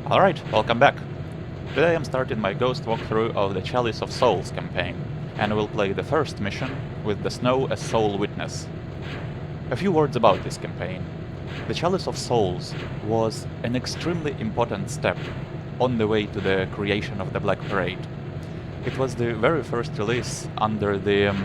Alright, welcome back. Today I'm starting my ghost walkthrough of the Chalice of Souls campaign, and we'll play the first mission with the Snow as sole witness. A few words about this campaign. The Chalice of Souls was an extremely important step on the way to the creation of the Black Parade. It was the very first release under the,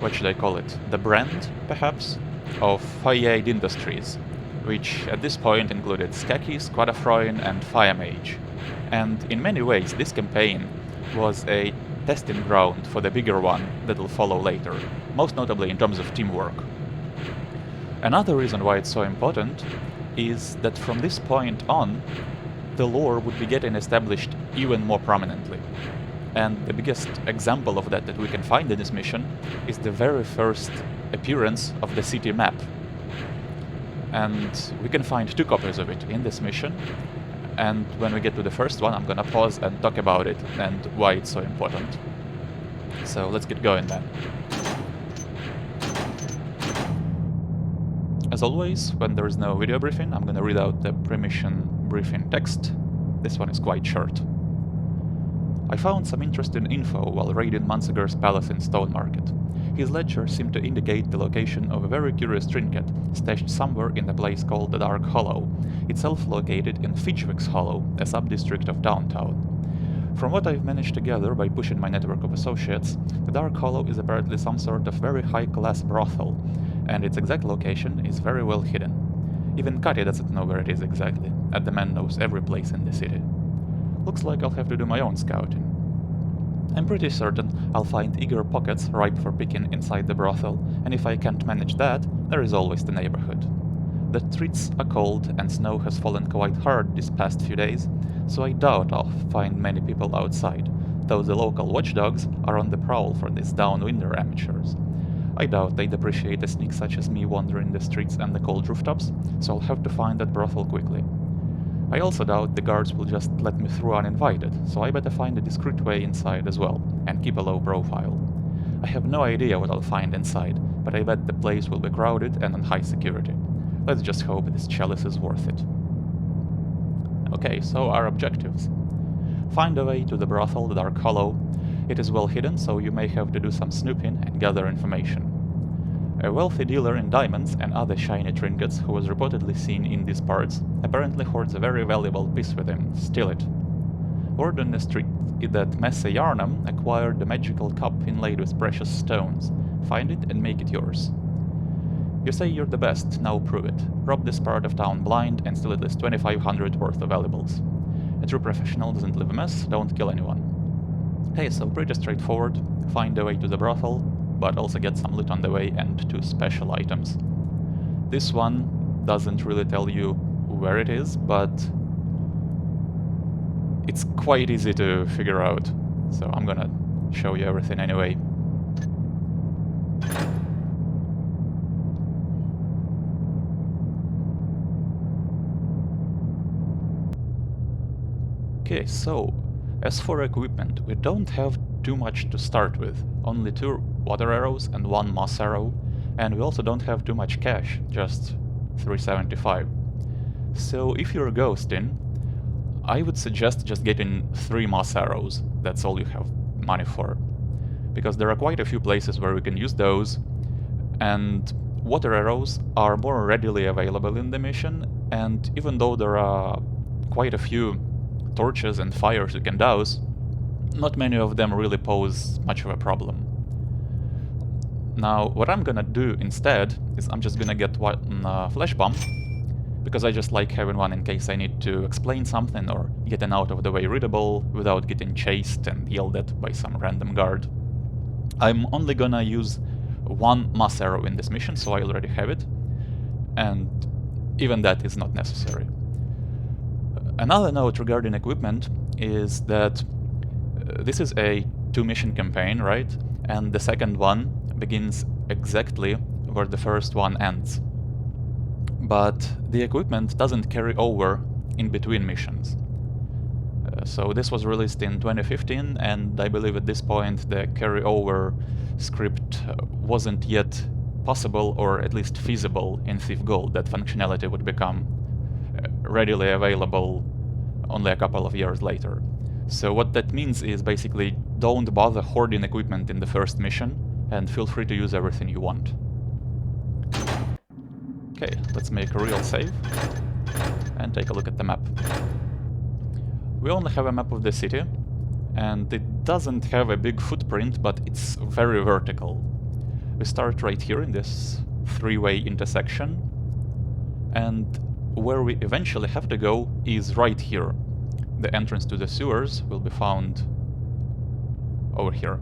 what should I call it, the brand, perhaps, of Feuillade Industries, which at this point included Skaki, Squadafroin and Fire Mage. And in many ways this campaign was a testing ground for the bigger one that will follow later, most notably in terms of teamwork. Another reason why it's so important is that from this point on, the lore would be getting established even more prominently. And the biggest example of that we can find in this mission is the very first appearance of the city map. And we can find 2 copies of it in this mission, and when we get to the first one I'm gonna pause and talk about it and why it's so important. So let's get going then. As always, when there is no video briefing, I'm gonna read out the pre-mission briefing text. This one is quite short. I found some interesting info while raiding Mansagar's palace in Stone Market. His ledger seemed to indicate the location of a very curious trinket, stashed somewhere in a place called the Dark Hollow, itself located in Fidgwick's Hollow, a sub-district of downtown. From what I've managed to gather by pushing my network of associates, the Dark Hollow is apparently some sort of very high-class brothel, and its exact location is very well hidden. Even Katya doesn't know where it is exactly, and the man knows every place in the city. Looks like I'll have to do my own scouting. I'm pretty certain I'll find eager pockets ripe for picking inside the brothel, and if I can't manage that, there is always the neighborhood. The streets are cold and snow has fallen quite hard these past few days, so I doubt I'll find many people outside, though the local watchdogs are on the prowl for these downwinder amateurs. I doubt they'd appreciate a sneak such as me wandering the streets and the cold rooftops, so I'll have to find that brothel quickly. I also doubt the guards will just let me through uninvited, so I better find a discreet way inside as well, and keep a low profile. I have no idea what I'll find inside, but I bet the place will be crowded and on high security. Let's just hope this chalice is worth it. Okay, so our objectives. Find a way to the brothel, the Dark Hollow. It is well hidden, so you may have to do some snooping and gather information. A wealthy dealer in diamonds and other shiny trinkets who was reportedly seen in these parts apparently hoards a very valuable piece with him. Steal it. Word on the street is that Messe Yarnum acquired the magical cup inlaid with precious stones. Find it and make it yours. You say you're the best, now prove it. Rob this part of town blind and steal at least 2,500 worth of valuables. A true professional doesn't leave a mess, don't kill anyone. Hey, so pretty straightforward. Find a way to the brothel, but also get some loot on the way and 2 special items. This one doesn't really tell you where it is, but it's quite easy to figure out, so I'm gonna show you everything anyway. Okay, so as for equipment, we don't have too much to start with, only 2 water arrows and 1 moss arrow, and we also don't have too much cash, just 375. So if you're ghosting, I would suggest just getting 3 moss arrows, that's all you have money for. Because there are quite a few places where we can use those, and water arrows are more readily available in the mission, and even though there are quite a few torches and fires you can douse, not many of them really pose much of a problem. Now, what I'm gonna do instead is I'm just gonna get one flash bomb, because I just like having one in case I need to explain something or get an out-of-the-way readable without getting chased and yelled at by some random guard. I'm only gonna use 1 mass arrow in this mission, so I already have it, and even that is not necessary. Another note regarding equipment is that this is a 2-mission campaign, right? And the second one begins exactly where the first one ends. But the equipment doesn't carry over in between missions. So this was released in 2015, and I believe at this point the carryover script wasn't yet possible, or at least feasible in Thief Gold. That functionality would become readily available only a couple of years later. So what that means is basically don't bother hoarding equipment in the first mission, and feel free to use everything you want. Okay, let's make a real save and take a look at the map. We only have a map of the city, and it doesn't have a big footprint, but it's very vertical. We start right here in this three-way intersection, and where we eventually have to go is right here. The entrance to the sewers will be found over here.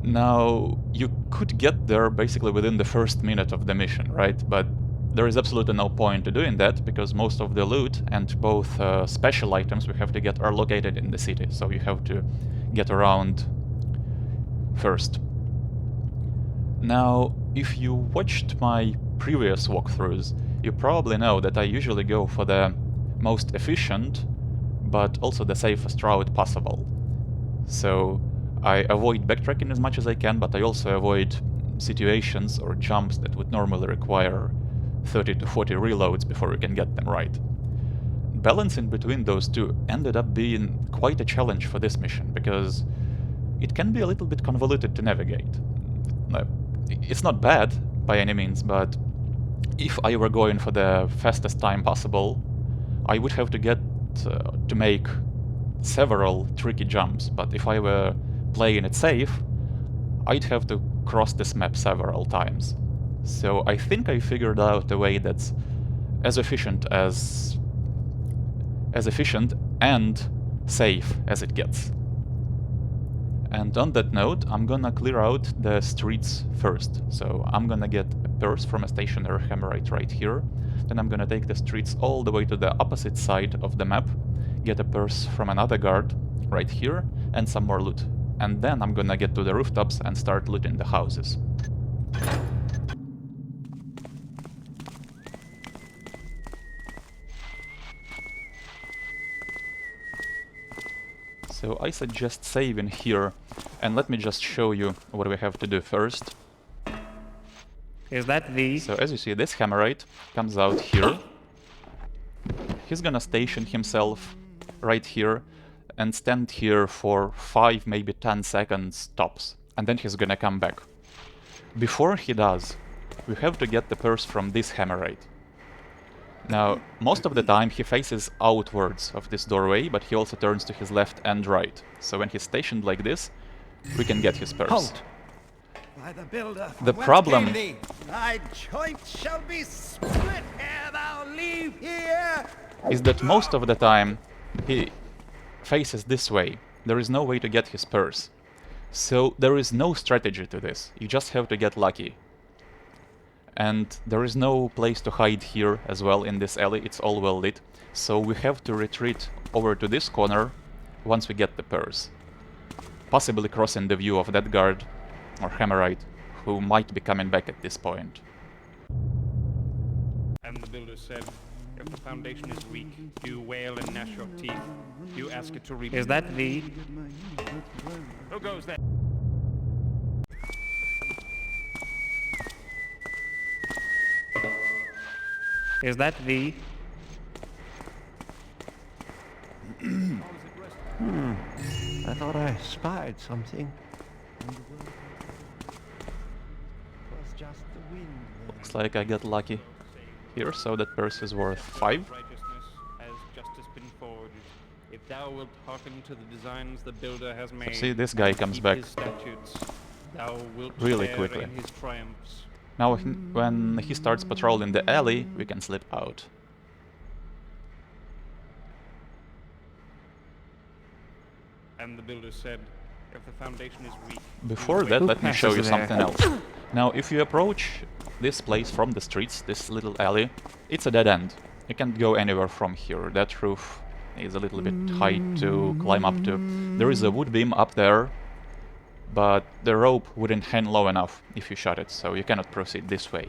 Now, you could get there basically within the first minute of the mission, right? But there is absolutely no point to doing that, because most of the loot and both special items we have to get are located in the city, so you have to get around first. Now, if you watched my previous walkthroughs, you probably know that I usually go for the most efficient, but also the safest route possible. So I avoid backtracking as much as I can, but I also avoid situations or jumps that would normally require 30 to 40 reloads before you can get them right. Balancing between those two ended up being quite a challenge for this mission, because it can be a little bit convoluted to navigate. It's not bad by any means, but if I were going for the fastest time possible, I would have to get to make several tricky jumps, but if I were playing it safe, I'd have to cross this map several times. So I think I figured out a way that's as efficient and safe as it gets. And on that note, I'm gonna clear out the streets first. So I'm gonna get a purse from a stationary hammerite right here. Then I'm gonna take the streets all the way to the opposite side of the map, get a purse from another guard right here, and some more loot. And then I'm gonna get to the rooftops and start looting the houses. So I suggest saving here, and let me just show you what we have to do first. Is that the... So as you see, this hammerite comes out here. He's gonna station himself right here and stand here for 5, maybe 10 seconds tops, and then he's gonna come back. Before he does, we have to get the purse from this hammerite. Now, most of the time he faces outwards of this doorway, but he also turns to his left and right. So when he's stationed like this, we can get his purse. Halt! By the builder, The problem... thy joints shall be split ere thou leave here! Is that most of the time he faces this way. There is no way to get his purse. So there is no strategy to this. You just have to get lucky. And there is no place to hide here as well in this alley, it's all well lit. So we have to retreat over to this corner once we get the purse. Possibly crossing the view of that guard or hammerite who might be coming back at this point. And the builder said, if the foundation is weak, you wail and gnash your teeth. You ask it to rebuild. Is that the... Who goes there? Is that the... I thought I spied something. It was just the wind. Looks like I got lucky here, so that purse is worth 5. Righteousness has justice been forged. If thou wilt hearken to the designs the builder has made, See, this guy comes keep back his statutes, thou wilt really share quickly. in his triumphs. Now when he starts patrolling the alley, we can slip out. And the builder said, if the foundation is weak... Before that, let me show you something else. Now, if you approach this place from the streets, this little alley, it's a dead end. You can't go anywhere from here. That roof is a little bit high to climb up to. There is a wood beam up there, but the rope wouldn't hang low enough if you shot it, so you cannot proceed this way.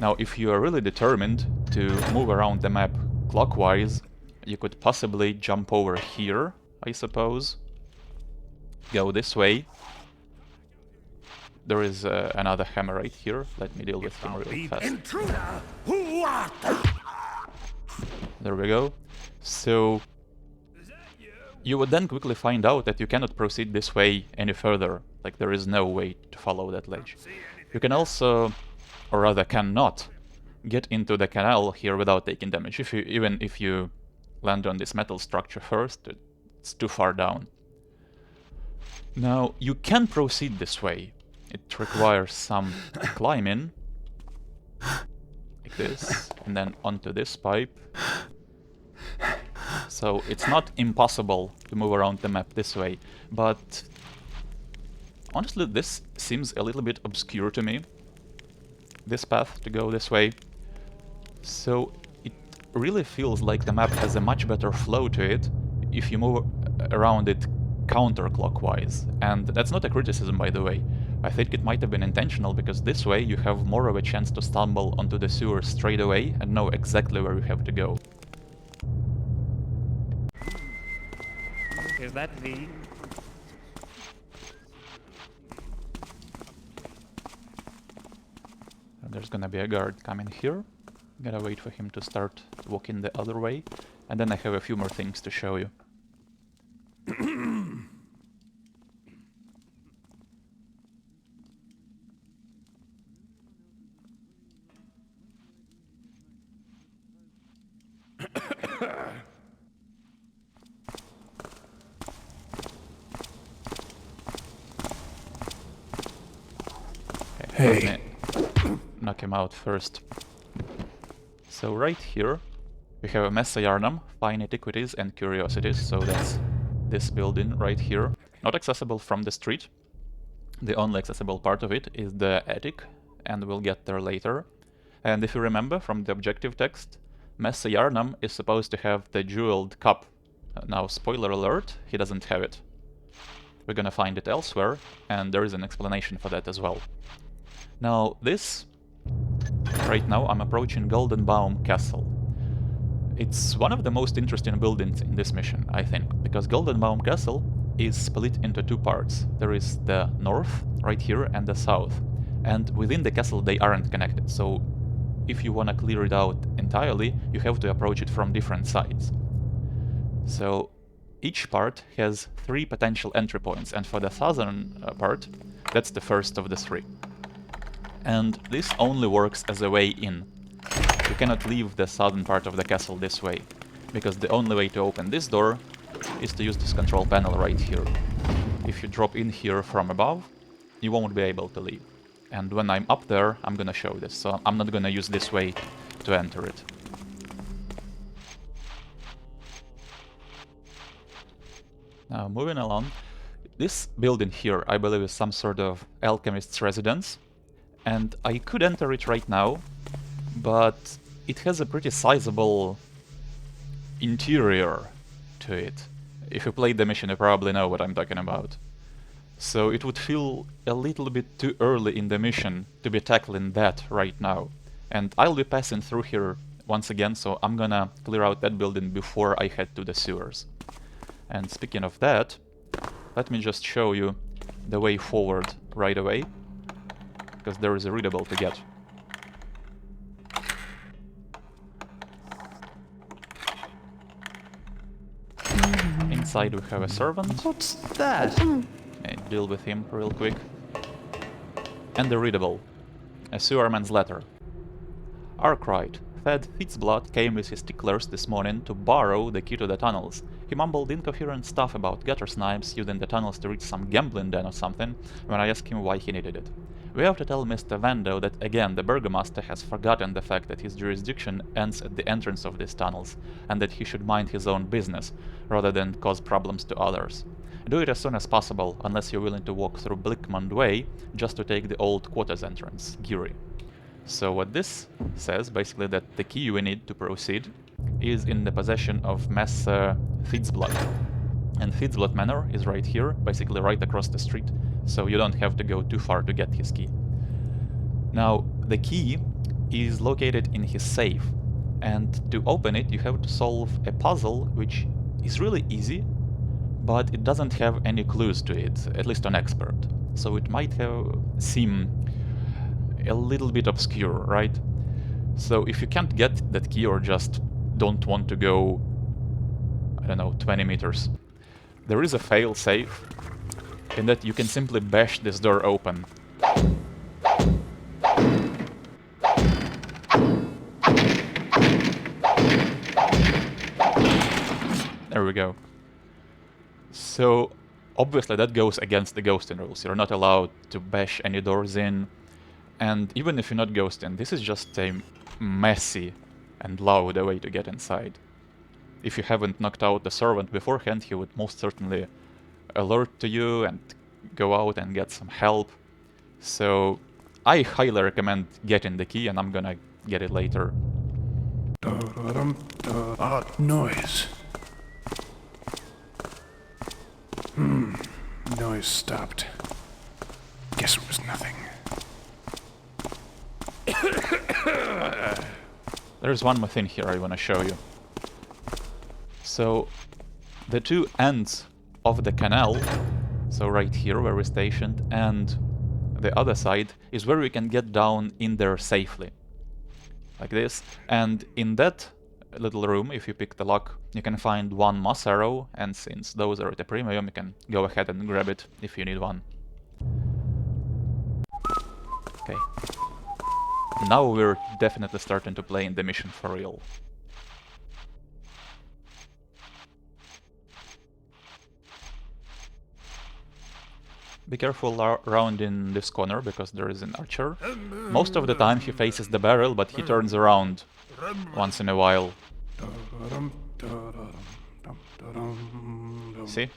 Now, if you are really determined to move around the map clockwise, you could possibly jump over here, I suppose. Go this way. There is another hammer right here. Let me deal with him really fast. Intruder, who art thou? There we go. So you would then quickly find out that you cannot proceed this way any further. Like, there is no way to follow that ledge. You can also, or rather cannot, get into the canal here without taking damage. Even if you land on this metal structure first, it's too far down. Now, you can proceed this way. It requires some climbing, like this, and then onto this pipe. So it's not impossible to move around the map this way, but honestly this seems a little bit obscure to me, this path to go this way. So it really feels like the map has a much better flow to it if you move around it counterclockwise. And that's not a criticism, by the way. I think it might have been intentional, because this way you have more of a chance to stumble onto the sewer straight away and know exactly where you have to go. Is that the... And there's gonna be a guard coming here. Gotta wait for him to start walking the other way. And then I have a few more things to show you. Hey. Knock him out first. So right here we have a Messiarnum, Fine Antiquities and Curiosities, so that's this building right here. Not accessible from the street. The only accessible part of it is the attic, and we'll get there later. And if you remember from the objective text, Messiarnum is supposed to have the jeweled cup. Now, spoiler alert, he doesn't have it. We're gonna find it elsewhere, and there is an explanation for that as well. Now, right now I'm approaching Goldenbaum Castle. It's one of the most interesting buildings in this mission, I think, because Goldenbaum Castle is split into two parts. There is the north, right here, and the south. And within the castle they aren't connected, so if you want to clear it out entirely, you have to approach it from different sides. So each part has 3 potential entry points, and for the southern part, that's the first of the 3. And this only works as a way in. You cannot leave the southern part of the castle this way, because the only way to open this door is to use this control panel right here. If you drop in here from above, you won't be able to leave. And when I'm up there, I'm gonna show this, so I'm not gonna use this way to enter it. Now, moving along, this building here, I believe, is some sort of alchemist's residence. And I could enter it right now, but it has a pretty sizable interior to it. If you played the mission, you probably know what I'm talking about. So it would feel a little bit too early in the mission to be tackling that right now. And I'll be passing through here once again, so I'm gonna clear out that building before I head to the sewers. And speaking of that, let me just show you the way forward right away, because there is a readable to get. Inside we have a servant. What's that? Deal with him real quick. And the readable. A sewerman's letter. Arkwright. Theedsblot came with his ticklers this morning to borrow the key to the tunnels. He mumbled incoherent stuff about gutter snipes using the tunnels to reach some gambling den or something when I asked him why he needed it. We have to tell Mr. Vando that again the Burgomaster has forgotten the fact that his jurisdiction ends at the entrance of these tunnels, and that he should mind his own business, rather than cause problems to others. Do it as soon as possible, unless you're willing to walk through Blickmond Way just to take the old quarters entrance, Geary. So what this says, basically, that the key we need to proceed is in the possession of Master Theedsblot. And Theedsblot Manor is right here, basically right across the street, so you don't have to go too far to get his key. Now, the key is located in his safe, and to open it you have to solve a puzzle which is really easy, but it doesn't have any clues to it, at least on expert. So it might seem a little bit obscure, right? So if you can't get that key or just don't want to go I don't know, 20 meters. There is a fail-safe in that you can simply bash this door open. There we go. So, obviously that goes against the ghosting rules. You're not allowed to bash any doors in. And even if you're not ghosting, this is just a messy and loud way to get inside. If you haven't knocked out the servant beforehand, he would most certainly alert to you and go out and get some help. So I highly recommend getting the key, and I'm gonna get it later. Odd noise. Noise stopped. Guess it was nothing. There's one more thing here I wanna show you. So the two ends of the canal, so right here where we're stationed, and the other side is where we can get down in there safely. Like this. And in that little room, if you pick the lock, you can find one moss arrow, and since those are at a premium, you can go ahead and grab it if you need one. Okay. Now we're definitely starting to play in the mission for real. Be careful around in this corner, because there is an archer. Most of the time he faces the barrel, but he turns around once in a while. See?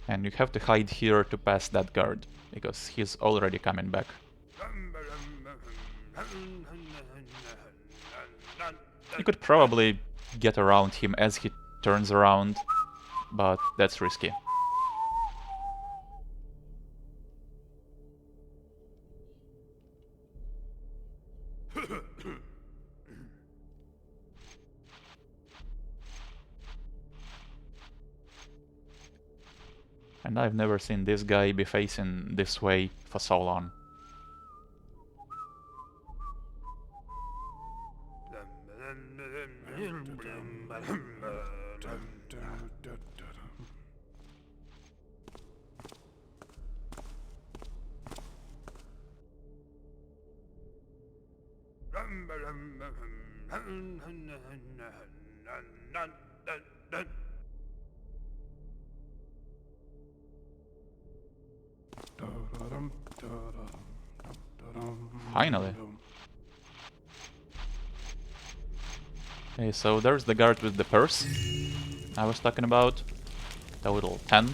And you have to hide here to pass that guard, because he's already coming back. You could probably get around him as he turns around, but that's risky. And I've never seen this guy be facing this way for so long. Finally. Okay, so there's the guard with the purse I was talking about. Total 10.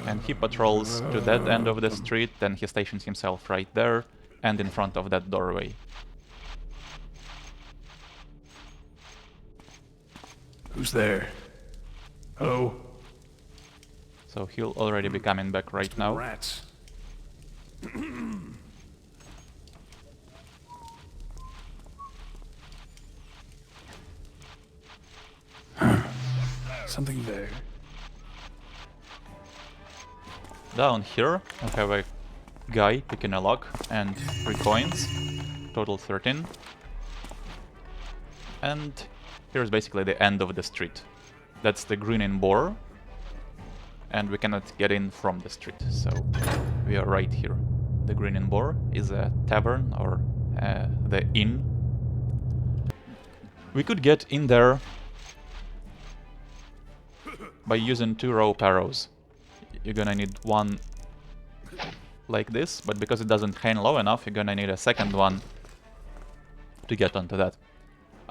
And he patrols to that end of the street, then he stations himself right there and in front of that doorway. Who's there? Hello? So he'll already be coming back right now. Rats. Something there. Down here I have a guy picking a lock and 3 coins, total 13. And here's basically the end of the street. That's the Green Boar, and we cannot get in from the street, so we are right here. The Green Boar is a tavern, or the inn. We could get in there by using 2 rope arrows. You're gonna need one like this, but because it doesn't hang low enough, you're gonna need a second one to get onto that.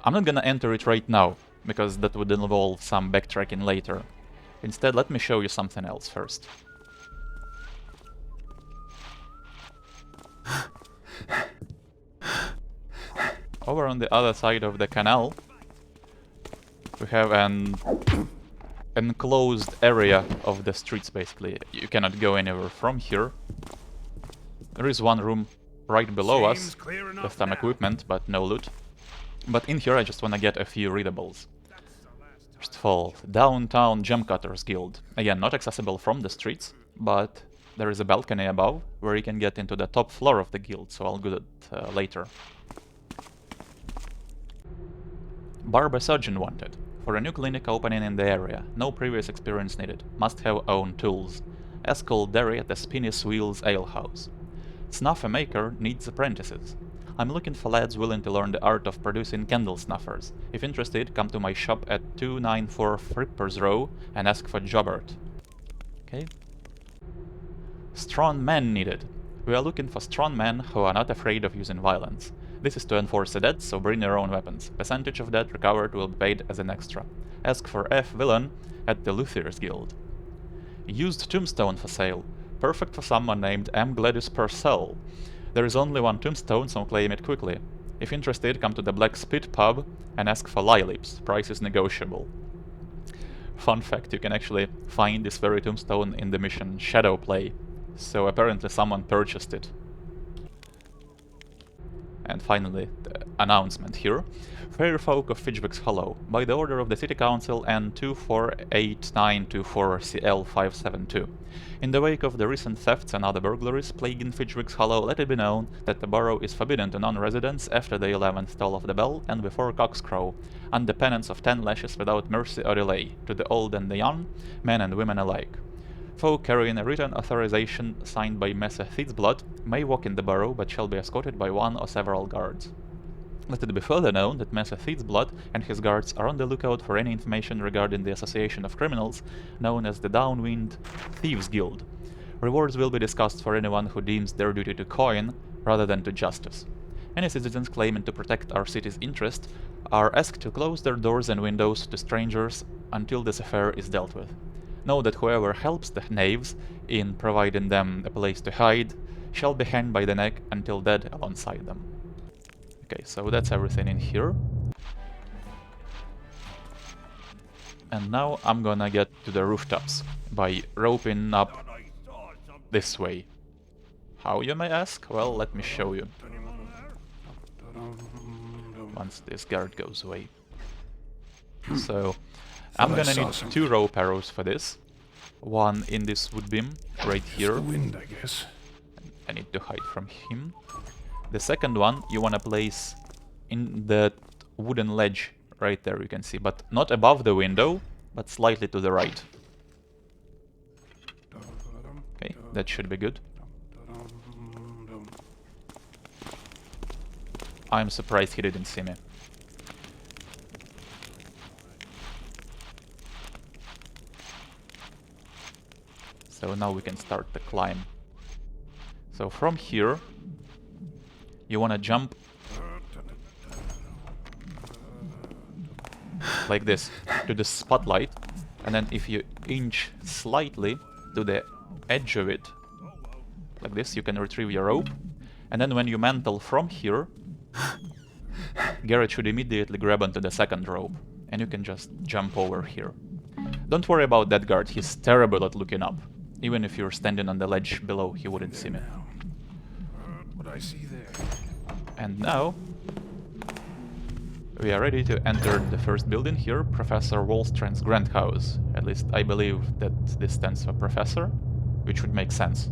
I'm not gonna enter it right now, because that would involve some backtracking later. Instead, let me show you something else first. Over on the other side of the canal, we have an enclosed area of the streets, basically. You cannot go anywhere from here. There is one room right below us with some equipment, but no loot. But in here I just want to get a few readables. First of all, Downtown Gemcutters Guild. Again, not accessible from the streets, but there is a balcony above where you can get into the top floor of the guild, so I'll do that later. Barber surgeon wanted. For a new clinic opening in the area. No previous experience needed. Must have own tools. Ask old Derry at the Spinny's Wheels alehouse. Snuffer maker needs apprentices. I'm looking for lads willing to learn the art of producing candle snuffers. If interested, come to my shop at 294 Frippers Row and ask for Jobbert. Okay. Strong men needed. We are looking for strong men who are not afraid of using violence. This is to enforce a debt, so bring your own weapons. Percentage of debt recovered will be paid as an extra. Ask for F. Villain at the Luthier's Guild. Used tombstone for sale. Perfect for someone named M. Gladys Purcell. There is only one tombstone, so claim it quickly. If interested, come to the Black Spit pub and ask for Lilaps. Price is negotiable. Fun fact, you can actually find this very tombstone in the mission Shadow Play. So apparently someone purchased it. And finally, the announcement here. Fair folk of Fidgewick's Hollow, by the order of the City Council N 248924CL572. In the wake of the recent thefts and other burglaries plaguing Fidgewick's Hollow, let it be known that the borough is forbidden to non-residents after the 11th toll of the bell and before cock's crow, under penance of 10 lashes without mercy or delay, to the old and the young, men and women alike. Folk carrying a written authorization signed by Messer Theedsblot may walk in the borough but shall be escorted by one or several guards. Let it be further known that Messer Theedsblot and his guards are on the lookout for any information regarding the association of criminals known as the Downwind Thieves Guild. Rewards will be discussed for anyone who deems their duty to coin rather than to justice. Any citizens claiming to protect our city's interest are asked to close their doors and windows to strangers until this affair is dealt with. Know that whoever helps the knaves in providing them a place to hide shall be hanged by the neck until dead alongside them. Okay, so that's everything in here. And now I'm gonna get to the rooftops by roping up this way. How, you may ask? Well, let me show you. Once this guard goes away. So, I'm gonna need 2 rope arrows for this. One in this wood beam, right here. The wind, I guess. I need to hide from him. The second one you wanna place in the wooden ledge right there, you can see, but not above the window, but slightly to the right. Okay, that should be good. I'm surprised he didn't see me. So now we can start the climb. So from here, you wanna jump like this to the spotlight, and then if you inch slightly to the edge of it, like this, you can retrieve your rope, and then when you mantle from here, Garrett should immediately grab onto the second rope, and you can just jump over here. Don't worry about that guard, he's terrible at looking up. Even if you're standing on the ledge below, he wouldn't see me. What I see there. And now, we are ready to enter the first building here, Professor Wallstrand's Grand House. At least I believe that this stands for Professor, which would make sense,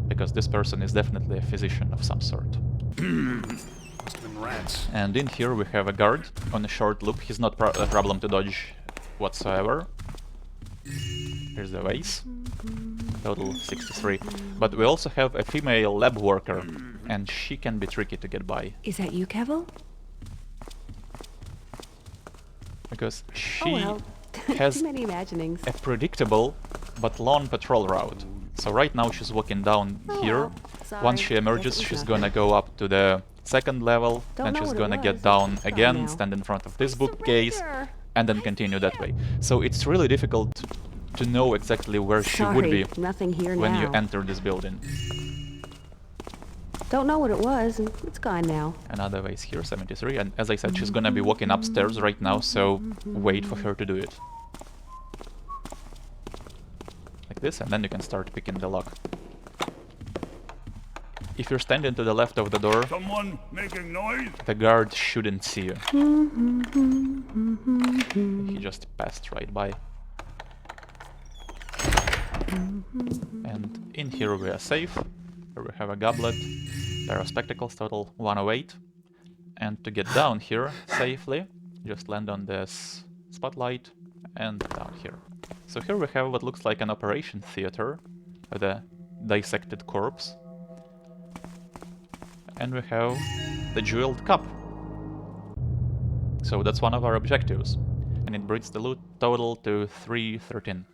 because this person is definitely a physician of some sort. Must have been rats. And in here we have a guard on a short loop. He's not a problem to dodge whatsoever. Here's the vase. Total 63. But we also have a female lab worker, and she can be tricky to get by. Is that you, Kevel? Because she has has too many imaginings. a predictable but long patrol route. So right now she's walking down here. Sorry. Once she emerges, Guess it was she's nothing. gonna go up to the second level, Don't then know she's what it gonna was. get down It's gone again, now. stand in front of this bookcase, Surrender. and then continue that way. So it's really difficult to know exactly where she would be Nothing here when now. you enter this building. Don't know what it was, and it's gone now. Another vase here, 73, and as I said, she's gonna be walking upstairs right now, so wait for her to do it. Like this, and then you can start picking the lock. If you're standing to the left of the door, Someone making noise? the guard shouldn't see you. He just passed right by. And in here we are safe. Here we have a goblet, pair of spectacles, total 108. And to get down here safely, just land on this spotlight and down here. So here we have what looks like an operation theater with a dissected corpse. And we have the jeweled cup. So that's one of our objectives. And it brings the loot total to 313.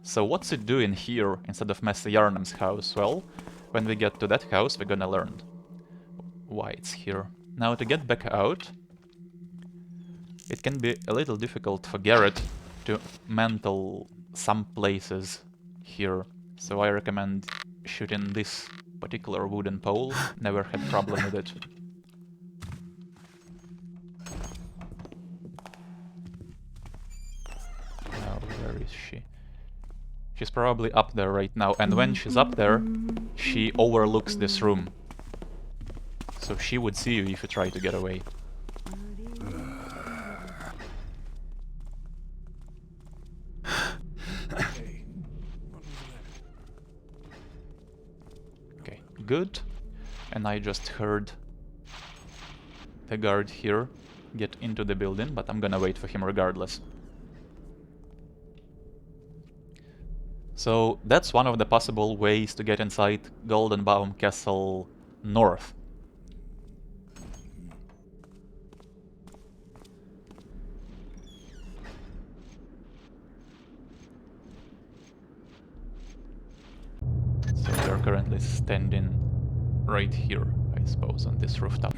So what's it doing here instead of Messi Yarnum's house? Well, when we get to that house, we're gonna learn why it's here. Now to get back out, it can be a little difficult for Garrett to mantle some places here. So I recommend shooting this particular wooden pole. Never had problem with it. Now, where is she? She's probably up there right now, and when she's up there, she overlooks this room. So she would see you if you try to get away. Okay, good. And I just heard the guard here get into the building, but I'm gonna wait for him regardless. So that's one of the possible ways to get inside Goldenbaum Castle north. So they're currently standing right here, I suppose, on this rooftop.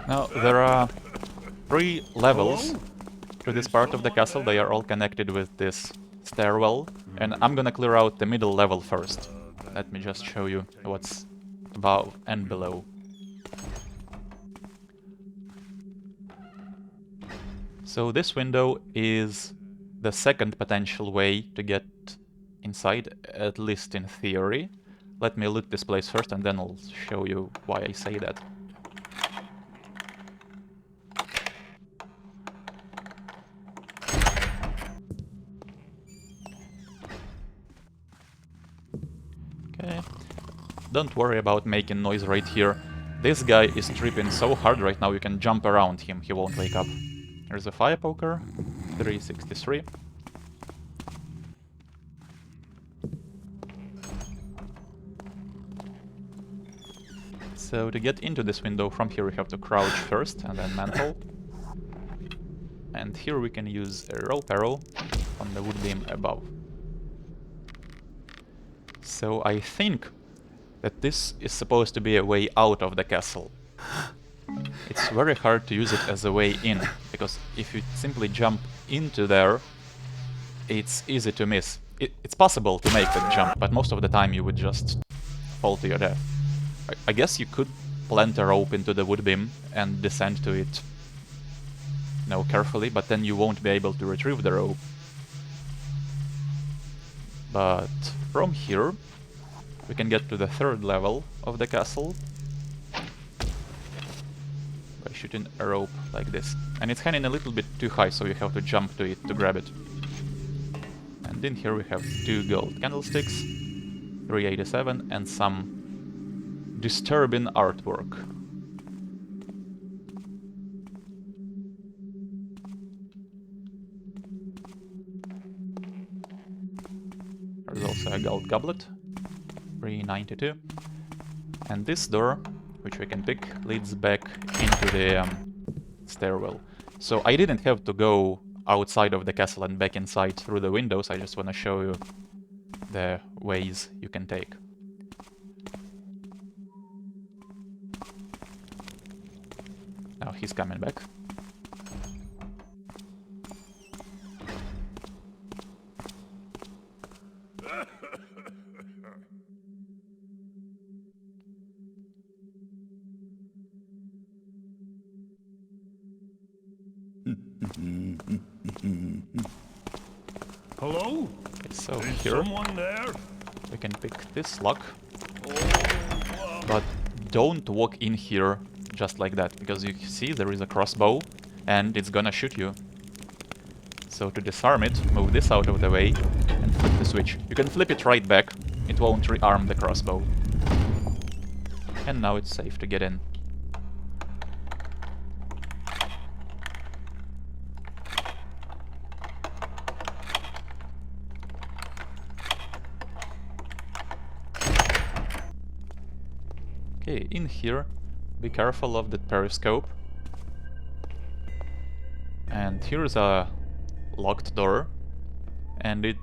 Now, there are 3 levels to this part of the castle. They are all connected with this stairwell, and I'm gonna clear out the middle level first. Let me just show you what's above and below. So this window is the second potential way to get inside, at least in theory. Let me loot this place first, and then I'll show you why I say that. Okay, don't worry about making noise right here. This guy is tripping so hard right now you can jump around him, he won't wake up. There's a fire poker, 363. So to get into this window from here we have to crouch first and then mantle. And here we can use a rope arrow on the wood beam above. So I think that this is supposed to be a way out of the castle. It's very hard to use it as a way in, because if you simply jump into there, it's easy to miss. It's possible to make that jump, but most of the time you would just fall to your death. I guess you could plant a rope into the wood beam and descend to it, carefully, but then you won't be able to retrieve the rope. But from here, we can get to the 3rd level of the castle by shooting a rope like this. And it's hanging a little bit too high, so you have to jump to it to grab it. And in here we have 2 gold candlesticks, 387, and some disturbing artwork. There's also a gold goblet, 392. And this door, which we can pick, leads back into the stairwell. So I didn't have to go outside of the castle and back inside through the windows, I just want to show you the ways you can take. Now he's coming back. Hello? So here. Someone there? We can pick this lock. But don't walk in here just like that, because you see there is a crossbow and it's gonna shoot you. So to disarm it, move this out of the way and flip the switch. You can flip it right back, it won't rearm the crossbow. And now it's safe to get in. Okay, in here, be careful of the periscope. And here's a locked door. And it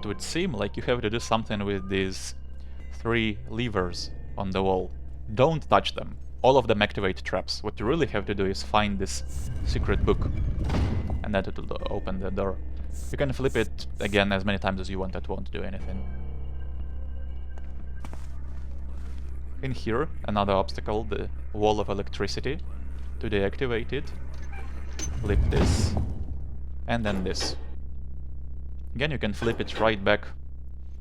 would seem like you have to do something with these 3 levers on the wall. Don't touch them. All of them activate traps. What you really have to do is find this secret book. And that it will open the door. You can flip it again as many times as you want, that won't do anything. In here, another obstacle, the wall of electricity. To deactivate it, flip this, and then this. Again, you can flip it right back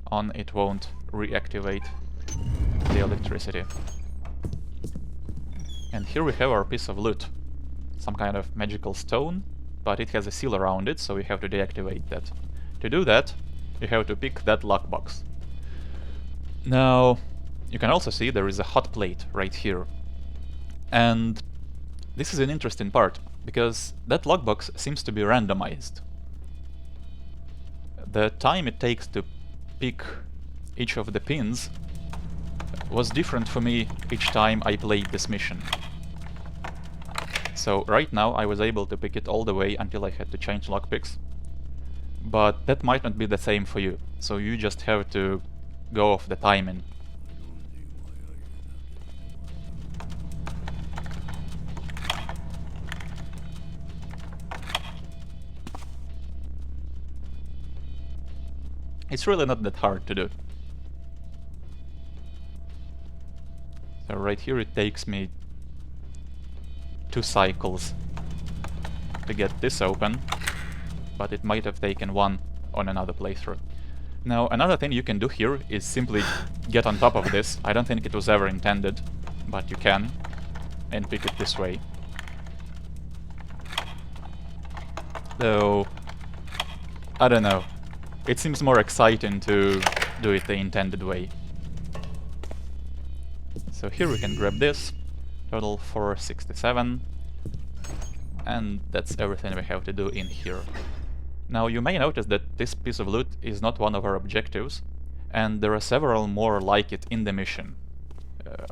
on, it won't reactivate the electricity. And here we have our piece of loot. Some kind of magical stone, but it has a seal around it, so we have to deactivate that. To do that, you have to pick that lockbox. Now, you can also see there is a hot plate right here. And this is an interesting part, because that lockbox seems to be randomized. The time it takes to pick each of the pins was different for me each time I played this mission. So right now I was able to pick it all the way until I had to change lockpicks. But that might not be the same for you, so you just have to go off the timing. It's really not that hard to do. So right here it takes me 2 cycles to get this open, but it might have taken 1 on another playthrough. Now another thing you can do here is simply get on top of this. I don't think it was ever intended, but you can, and pick it this way. Though, I don't know. It seems more exciting to do it the intended way. So here we can grab this, total 467, and that's everything we have to do in here. Now you may notice that this piece of loot is not one of our objectives, and there are several more like it in the mission.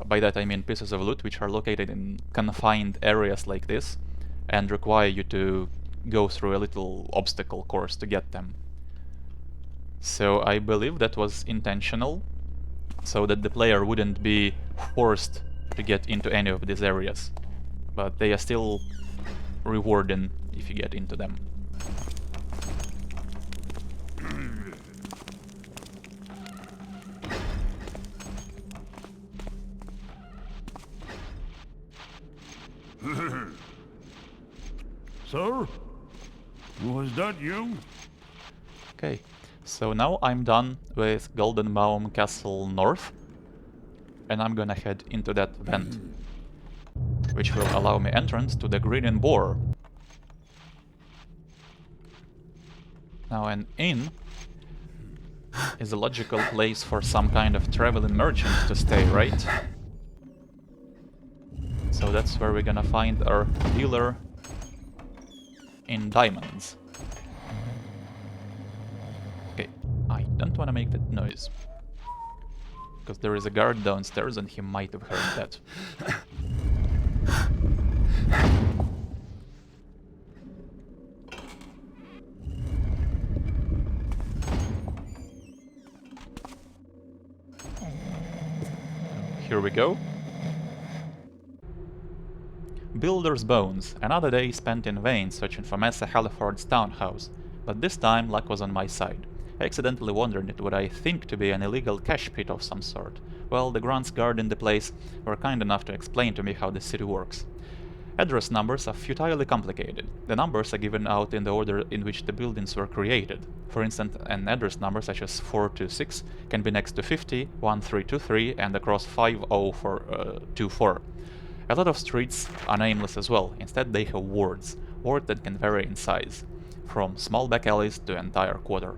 By that I mean pieces of loot which are located in confined areas like this, and require you to go through a little obstacle course to get them. So I believe that was intentional, so that the player wouldn't be forced to get into any of these areas. But they are still rewarding if you get into them. Sir? Was that you? Okay. So now I'm done with Golden Baum Castle North, and I'm gonna head into that vent, which will allow me entrance to the Green Boar. Now an inn is a logical place for some kind of traveling merchant to stay, right? So that's where we're gonna find our dealer in diamonds. Okay, I don't want to make that noise, because there is a guard downstairs and he might have heard that. Here we go. Builder's Bones. Another day spent in vain searching for Massa Halliford's townhouse, but this time luck was on my side. I accidentally wandered into what I think to be an illegal cash pit of some sort. Well, the grunts guarding the place were kind enough to explain to me how the city works. Address numbers are futilely complicated. The numbers are given out in the order in which the buildings were created. For instance, an address number such as 426 can be next to 50, 1323 and across 50424. A lot of streets are nameless as well. Instead they have wards that can vary in size, from small back alleys to entire quarter.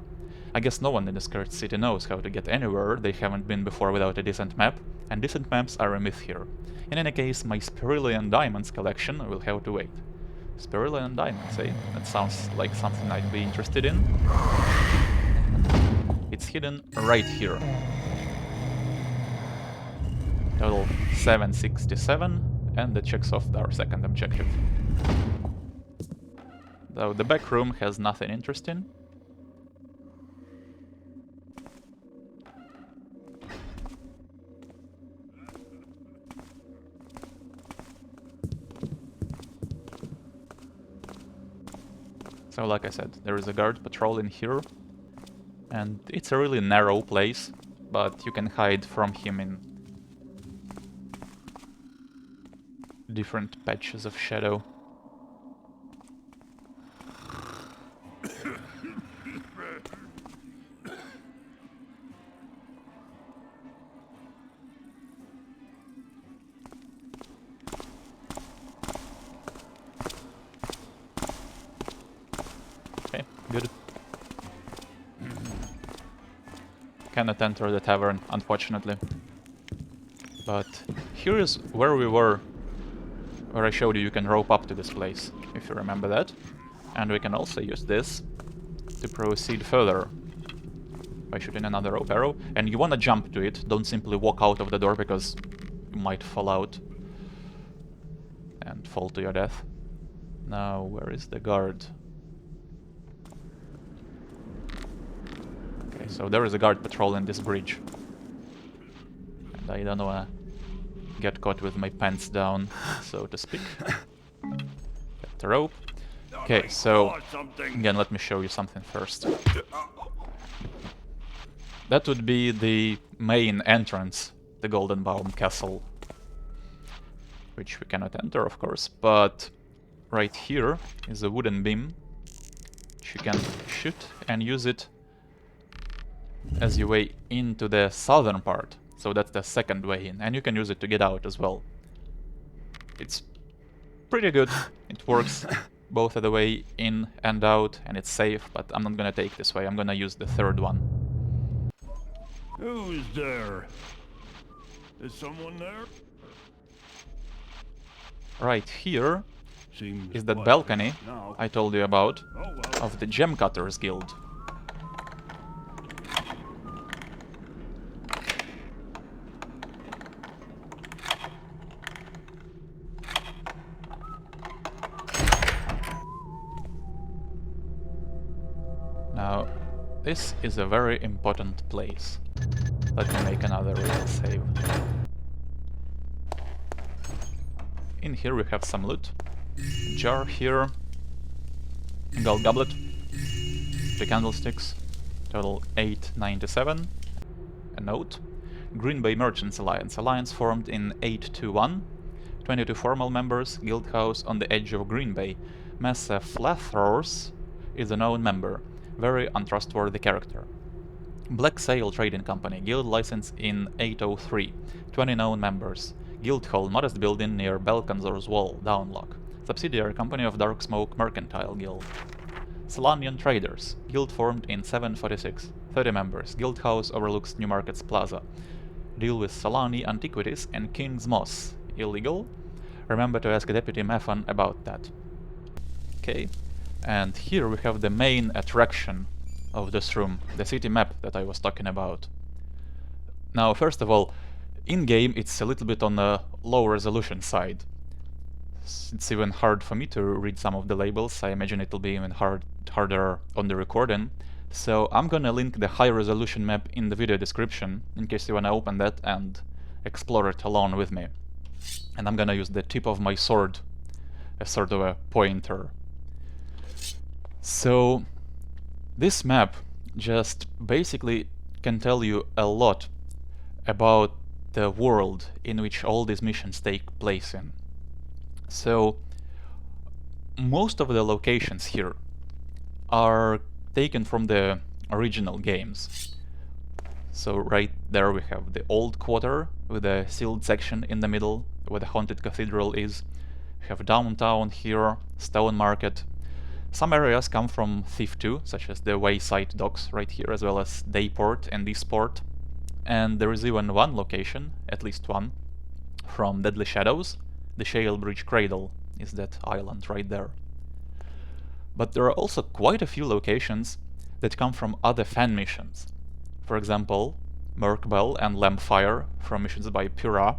I guess no one in this cursed city knows how to get anywhere they haven't been before without a decent map, and decent maps are a myth here. In any case, my Cerulean Diamonds collection will have to wait. Cerulean Diamonds, eh? That sounds like something I'd be interested in. It's hidden right here. Total 767, and that checks off our second objective. Though the back room has nothing interesting. So like I said, there is a guard patrolling here, and it's a really narrow place, but you can hide from him in different patches of shadow. Good. Cannot enter the tavern, unfortunately. But here is where we were, where I showed you can rope up to this place, if you remember that. And we can also use this to proceed further by shooting another rope arrow. And you wanna jump to it, don't simply walk out of the door because you might fall out and fall to your death. Now, where is the guard? So there is a guard patrolling this bridge. And I don't wanna get caught with my pants down, so to speak. Get the rope. Okay, so again, let me show you something first. That would be the main entrance, the Golden Baum Castle. Which we cannot enter, of course, but right here is a wooden beam which you can shoot and use it as your way into the southern part. So that's the second way in, and you can use it to get out as well. It's pretty good. It works both the way in and out, and it's safe, but I'm not gonna take this way. I'm gonna use the third one. Who's there? Is someone there? Right here Seems is that quiet balcony now. I told you about, Oh, well. of the Gem Cutters Guild. Now, this is a very important place. Let me make another real save. In here we have some loot. A jar here. A gold goblet. 3 candlesticks. Total 897. A note. Green Bay Merchants Alliance. Alliance formed in 821. 22 formal members. Guild house on the edge of Green Bay. Massa Flathors is a known member. Very untrustworthy character. Black Sail Trading Company, guild license in 803, 20 known members. Guild hall, modest building near Belkanzor's Wall, Downlock. Subsidiary company of Dark Smoke Mercantile Guild. Solanian Traders, guild formed in 746, 30 members. Guild house overlooks Newmarket's Plaza. Deal with Solani Antiquities and King's Moss. Illegal? Remember to ask Deputy Methon about that. Okay. And here we have the main attraction of this room, the city map that I was talking about. Now, first of all, in-game it's a little bit on the low resolution side. It's even hard for me to read some of the labels. I imagine it'll be even harder on the recording. So I'm gonna link the high resolution map in the video description in case you wanna open that and explore it along with me. And I'm gonna use the tip of my sword as sort of a pointer. So this map just basically can tell you a lot about the world in which all these missions take place in. So most of the locations here are taken from the original games. So right there we have the old quarter with a sealed section in the middle where the haunted cathedral is. We have downtown here, Stone Market. Some areas come from Thief 2, such as the Wayside Docks right here, as well as Dayport and Eastport. And there is even one location, at least one, from Deadly Shadows. The Shale Bridge Cradle is that island right there. But there are also quite a few locations that come from other fan missions. For example, Merkbell and Lampfire from missions by Pura.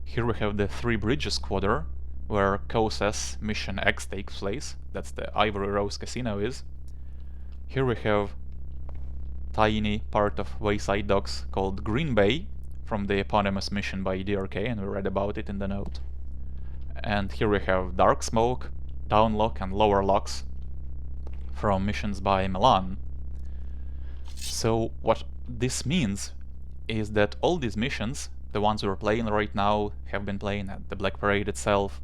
Here we have the Three Bridges Quarter, where Kosas Mission X takes place. That's the Ivory Rose Casino is. Here we have tiny part of Wayside Docks called Green Bay from the eponymous mission by DRK, and we read about it in the note. And here we have Dark Smoke, Downlock and Lower Locks from missions by Milan. So what this means is that all these missions, the ones we're playing right now, have been playing at the Black Parade itself,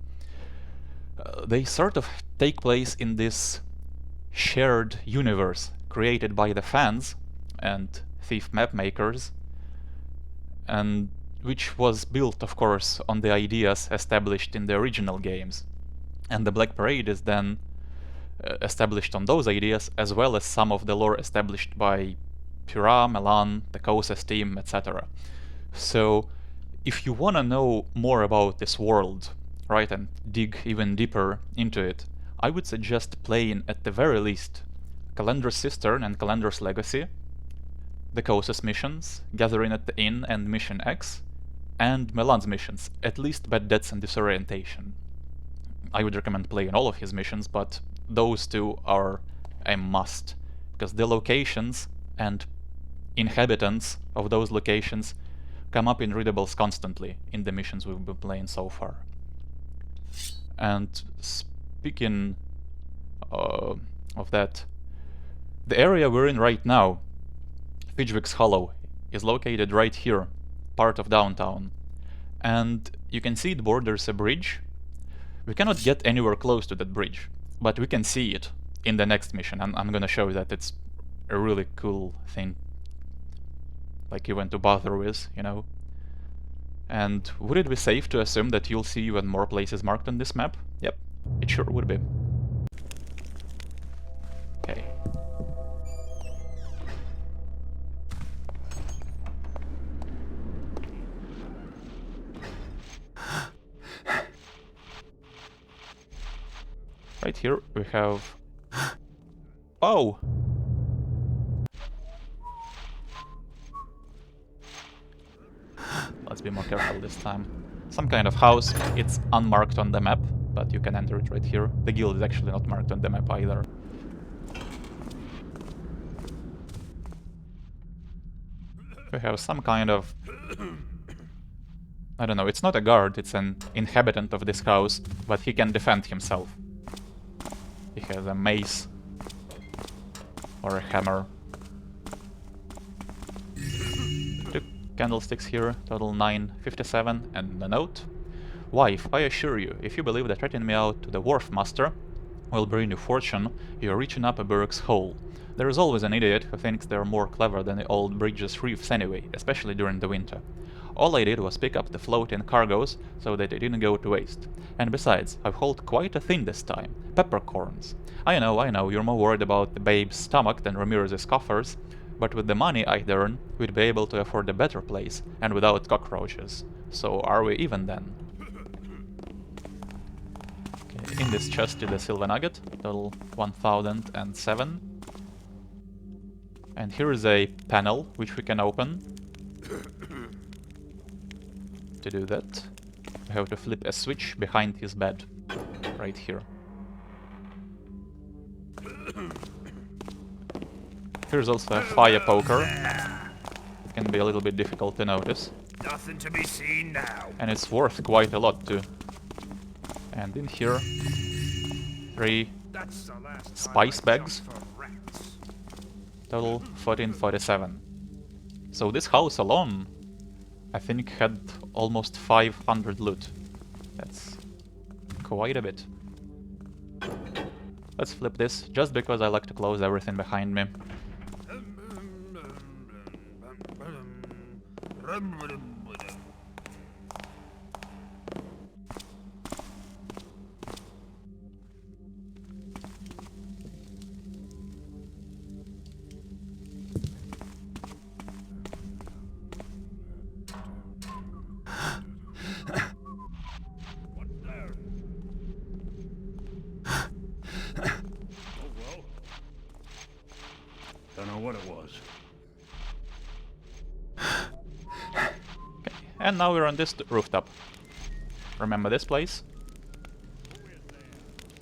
they sort of take place in this shared universe created by the fans and Thief map makers, and which was built, of course, on the ideas established in the original games. And the Black Parade is then established on those ideas, as well as some of the lore established by Pura, Milan, the Kosas team, etc. So, if you want to know more about this world, right, and dig even deeper into it, I would suggest playing, at the very least, Calendar's Cistern and Calendar's Legacy, the Kosas missions, Gathering at the Inn and Mission X, and Milan's missions, at least Bad Deaths and Disorientation. I would recommend playing all of his missions, but those two are a must, because the locations and inhabitants of those locations come up in readables constantly in the missions we've been playing so far. And speaking of that, the area we're in right now, Fidgwick's Hollow, is located right here, part of downtown. And you can see it borders a bridge. We cannot get anywhere close to that bridge, but we can see it in the next mission, and I'm gonna show you that it's a really cool thing, like even to bother with, you know. And would it be safe to assume that you'll see even more places marked on this map? Yep, it sure would be. Okay. Right here we have... Oh! Let's be more careful this time. Some kind of house. It's unmarked on the map, but you can enter it right here. The guild is actually not marked on the map either. We have some kind of... I don't know, it's not a guard, it's an inhabitant of this house, but he can defend himself. He has a mace or a hammer. 2 candlesticks here, total 957, and a note. Wife, I assure you, if you believe that ratting me out to the wharf master will bring you fortune, you're reaching up a Burke's hole. There is always an idiot who thinks they're more clever than the old bridge's reefs anyway, especially during the winter. All I did was pick up the floating cargoes so that they didn't go to waste. And besides, I've hauled quite a thing this time. Peppercorns. I know, you're more worried about the babe's stomach than Ramirez's coffers, but with the money I'd earn, we'd be able to afford a better place, and without cockroaches. So are we even then? Okay, in this chest is the silver nugget, total 1007. And here is a panel which we can open. To do that, we have to flip a switch behind his bed, right here. Here's also a fire poker. It can be a little bit difficult to notice. Nothing to be seen now. And it's worth quite a lot too. And in here, 3 spice bags. Total 1447. So this house alone, I think, had almost 500 loot. That's quite a bit. let's flip this, just because I like to close everything behind me. Don't know what it was. And now we're on this rooftop. Remember this place?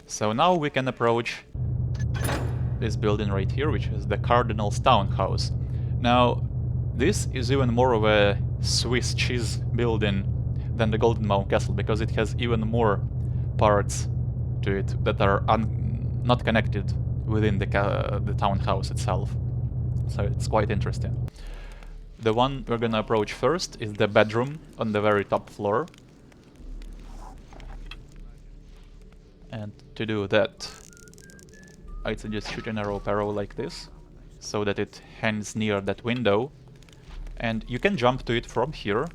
So now we can approach this building right here, which is the Cardinal's townhouse. Now, this is even more of a Swiss cheese building than the Golden Mount Castle, because it has even more parts to it that are not connected within the townhouse itself. So it's quite interesting. The one we're gonna approach first is the bedroom on the very top floor. And to do that, I'd suggest shoot an arrow like this, so that it hangs near that window. And you can jump to it from here.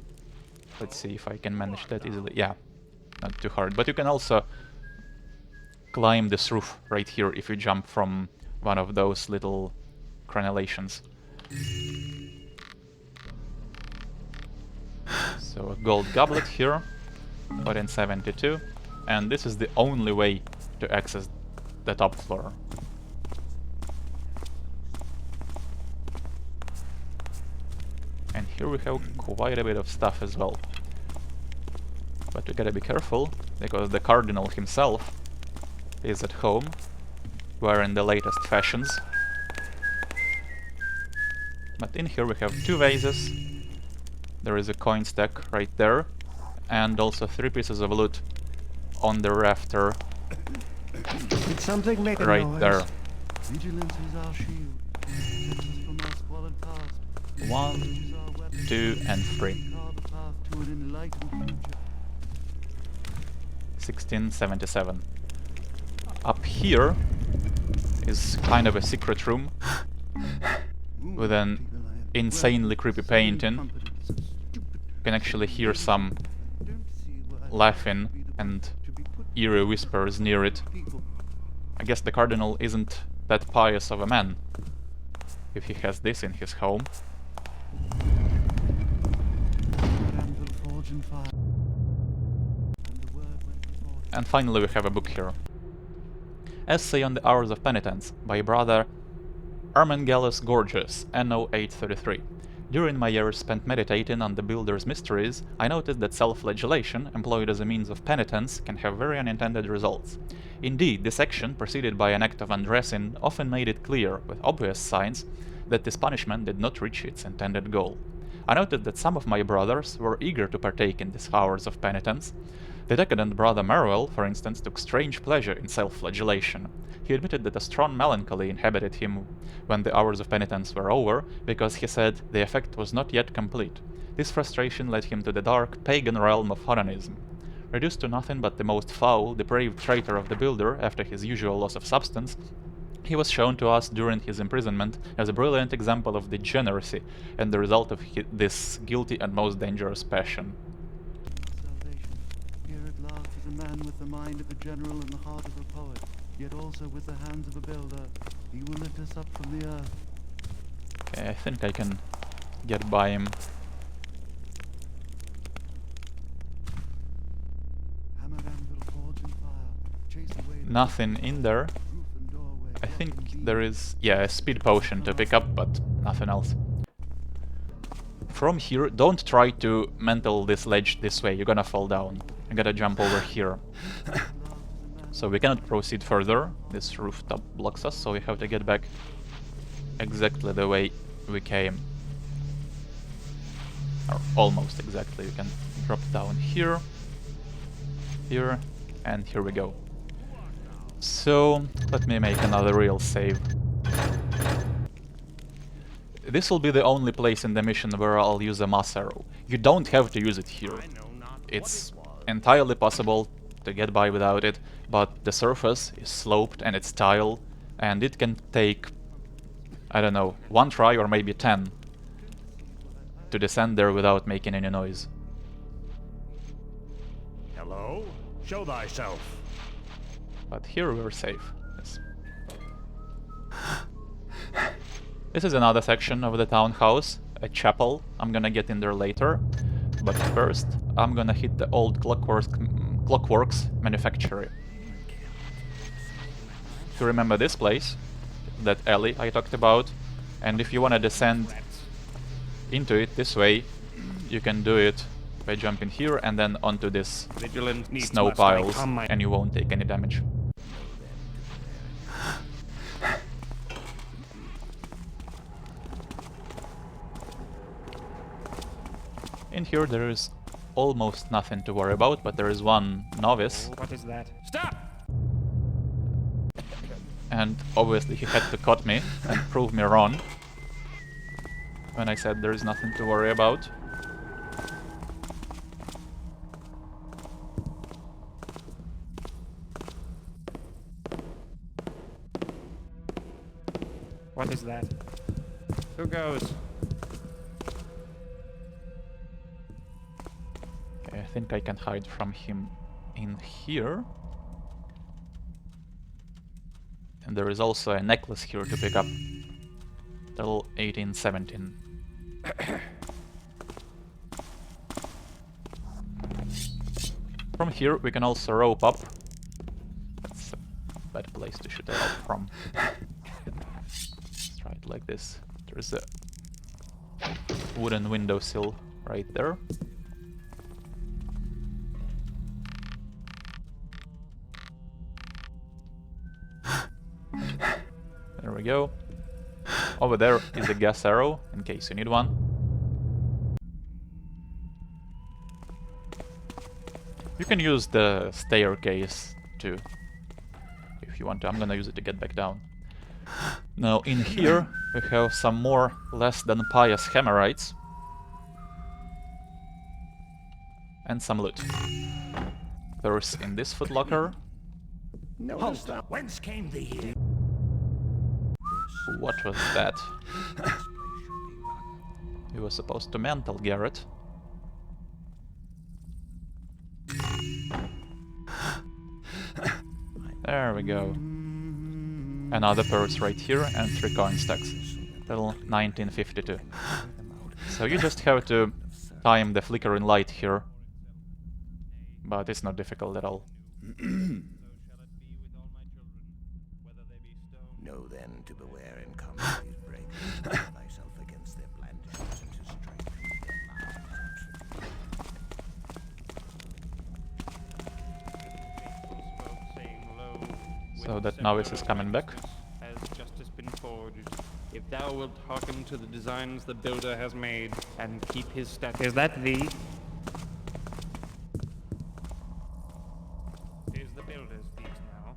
Let's see if I can manage that easily. Yeah, not too hard. But you can also climb this roof right here if you jump from one of those little crenellations. So a gold goblet here, 1472, and this is the only way to access the top floor. And here we have quite a bit of stuff as well. But we gotta be careful, because the Cardinal himself is at home, wearing the latest fashions. But in here we have 2 vases, there is a coin stack right there, and also 3 pieces of loot on the rafter Did something make a right noise? there. Vigilance is our shield. Protects us from our squalid past. 1, 2, and 3. Carve a path to an enlightened future. 1677. Up here is kind of a secret room with an insanely creepy painting. You can actually hear some laughing and eerie whispers near it. I guess the Cardinal isn't that pious of a man if he has this in his home. And finally we have a book here. Essay on the Hours of Penitence by Brother Armengelus Gorgias, NO 833. During my years spent meditating on the Builder's mysteries, I noticed that self-flagellation, employed as a means of penitence, can have very unintended results. Indeed, this action, preceded by an act of undressing, often made it clear, with obvious signs, that this punishment did not reach its intended goal. I noted that some of my brothers were eager to partake in these hours of penitence. The decadent brother Merwell, for instance, took strange pleasure in self-flagellation. He admitted that a strong melancholy inhabited him when the hours of penitence were over, because he said the effect was not yet complete. This frustration led him to the dark, pagan realm of onanism. Reduced to nothing but the most foul, depraved traitor of the Builder after his usual loss of substance, he was shown to us during his imprisonment as a brilliant example of degeneracy and the result of this guilty and most dangerous passion. Salvation. Here at last is a man with the mind of a general and the heart of a poet, yet also with the hands of a builder. He will lift us up from the earth. Okay, I think I can get by him. Hammer, anvil, forge, and fire. Chase away the Nothing in there. roof and doorway. I think there is, yeah, a speed potion to pick up, but nothing else. From here, don't try to mental this ledge this way, you're gonna fall down. You gotta jump over here. So we cannot proceed further, this rooftop blocks us, so we have to get back exactly the way we came. Or almost exactly, you can drop down here, here, and here we go. So, let me make another real save. This will be the only place in the mission where I'll use a mass arrow. You don't have to use it here. It's entirely possible to get by without it, but the surface is sloped and it's tile, and it can take, I don't know, 1 try or maybe 10 to descend there without making any noise. Hello? Show thyself. But here we're safe. Yes. This is another section of the townhouse, a chapel. I'm gonna get in there later. But first, I'm gonna hit the old Clockworks manufactory. If you remember this place, that alley I talked about, and if you wanna descend into it this way, you can do it by jumping here and then onto this snow piles, and you won't take any damage. In here there is almost nothing to worry about, but there is one novice. What is that? Stop! And obviously he had to cut me and prove me wrong when I said there is nothing to worry about. What is that? Who goes? Okay, I think I can hide from him in here. And there is also a necklace here to pick up. Till 1817. From here we can also rope up. That's a bad place to shoot a rope from. Let's try it like this. There's a wooden windowsill right there. There we go. Over there is a gas arrow, in case you need one. You can use the staircase too, if you want to. I'm gonna use it to get back down. Now in here we have some more less than pious Hammerites. And some loot. There's in this footlocker. Halt! Whence came thee here? What was that? You were supposed to mental, Garrett. There we go. Another purse right here and 3 coin stacks. Till 1952. So you just have to time the flickering light here. But it's not difficult at all. Know then to beware in combat these breaks, thyself against their blandishments and to strike So that novice is coming back. Has justice been forged? If thou wilt hearken to the designs the builder has made and keep his statutes. Is that thee? Is the builder's these now?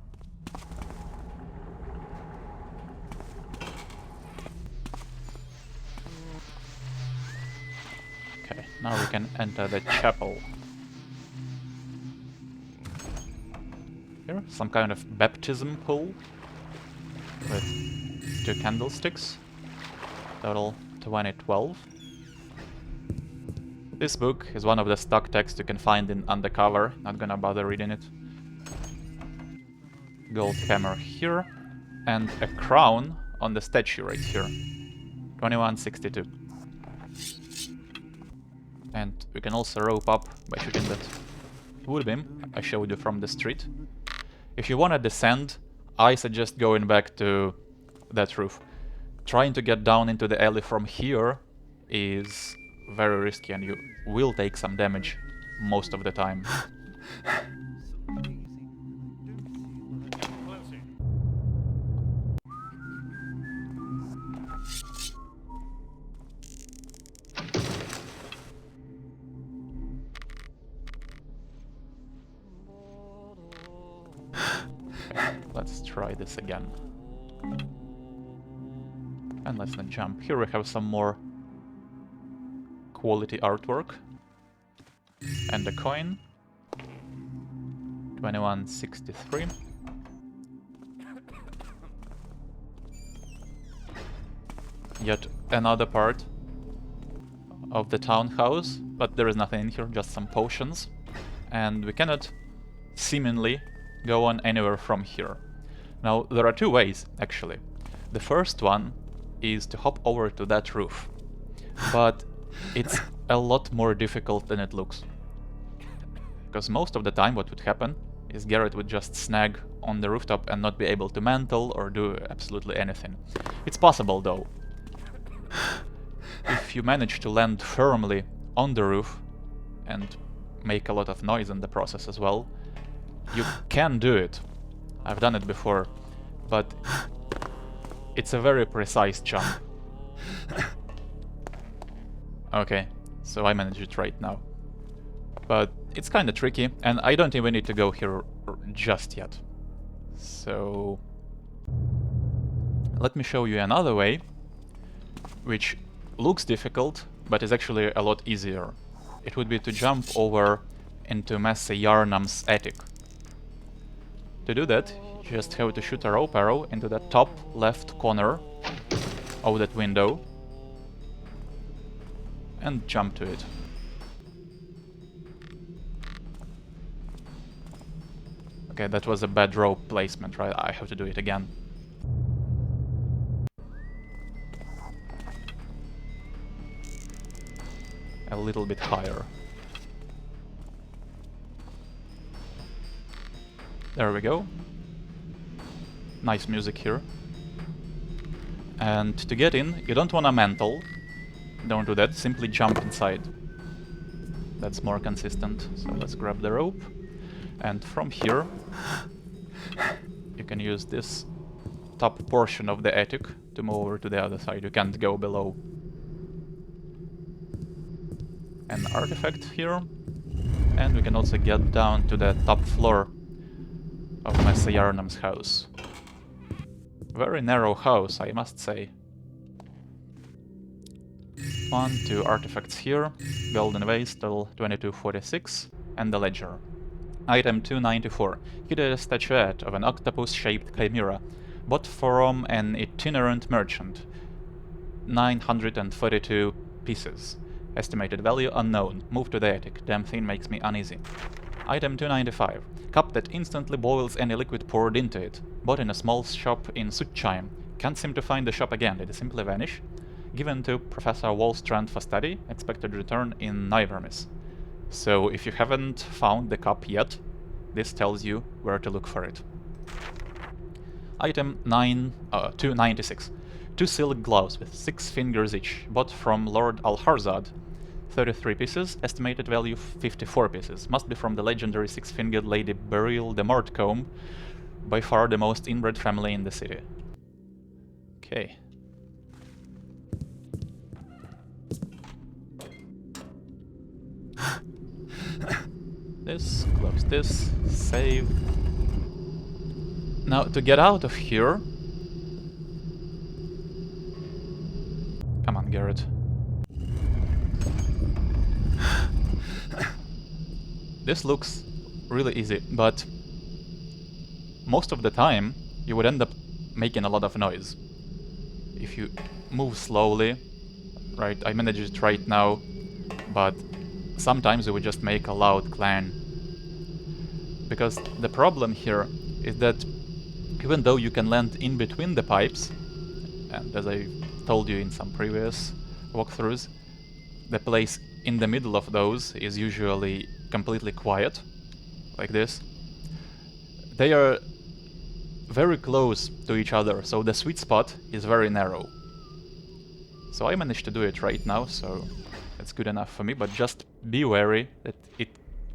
Okay, now we can enter the chapel. Here, some kind of baptism pool with 2 candlesticks. Total 2012. This book is one of the stock texts you can find in Undercover. Not gonna bother reading it. Gold hammer here, and a crown on the statue right here. 2162. And we can also rope up by shooting that wood beam I showed you from the street. If you wanna descend, I suggest going back to that roof. Trying to get down into the alley from here is very risky and you will take some damage most of the time. Okay, let's try this again. And let's not jump. Here we have some more quality artwork. And a coin. 2163. Yet another part of the townhouse, but there is nothing in here, just some potions. And we cannot seemingly go on anywhere from here. Now, there are two ways, actually. The first one is to hop over to that roof, but it's a lot more difficult than it looks. Because most of the time what would happen is Garrett would just snag on the rooftop and not be able to mantle or do absolutely anything. It's possible, though. If you manage to land firmly on the roof and make a lot of noise in the process as well, you can do it. I've done it before, but it's a very precise jump. Okay, so I managed it right now. But it's kinda tricky, and I don't even need to go here just yet. So let me show you another way, which looks difficult, but is actually a lot easier. It would be to jump over into Messe Yarnam's attic. To do that, you just have to shoot a rope arrow into the top left corner of that window and jump to it. Okay, that was a bad rope placement, right? I have to do it again. A little bit higher. There we go. Nice music here. And to get in, you don't want to mantle. Don't do that, simply jump inside. That's more consistent. So let's grab the rope. And from here, you can use this top portion of the attic to move over to the other side. You can't go below. An artifact here. And we can also get down to the top floor of Messe Yarnam's house. Very narrow house, I must say. 1, 2 artifacts here. Golden vase till 2246. And the ledger. Item 294. Hidden statuette of an octopus-shaped chimera. Bought from an itinerant merchant. 942 pieces. Estimated value unknown. Move to the attic. Damn thing makes me uneasy. Item 295. Cup that instantly boils any liquid poured into it. Bought in a small shop in Sutchime. Can't seem to find the shop again. Did it simply vanish? Given to Professor Wallstrand for study. Expected return in Nivermis. So if you haven't found the cup yet, this tells you where to look for it. Item 296. 2 silk gloves with 6 fingers each. Bought from Lord Alharzad. 33 pieces, estimated value 54 pieces. Must be from the legendary 6-fingered Lady Beryl de Mortcombe, by far the most inbred family in the city. Okay. This, close this, save. Now, to get out of here... Come on, Garrett. This looks really easy, but most of the time you would end up making a lot of noise. If you move slowly, right, I managed it right now, but sometimes it would just make a loud clang. Because the problem here is that even though you can land in between the pipes, and as I told you in some previous walkthroughs, the place in the middle of those is usually completely quiet, like this. They are very close to each other, so the sweet spot is very narrow. So I managed to do it right now, so that's good enough for me, but just be wary that it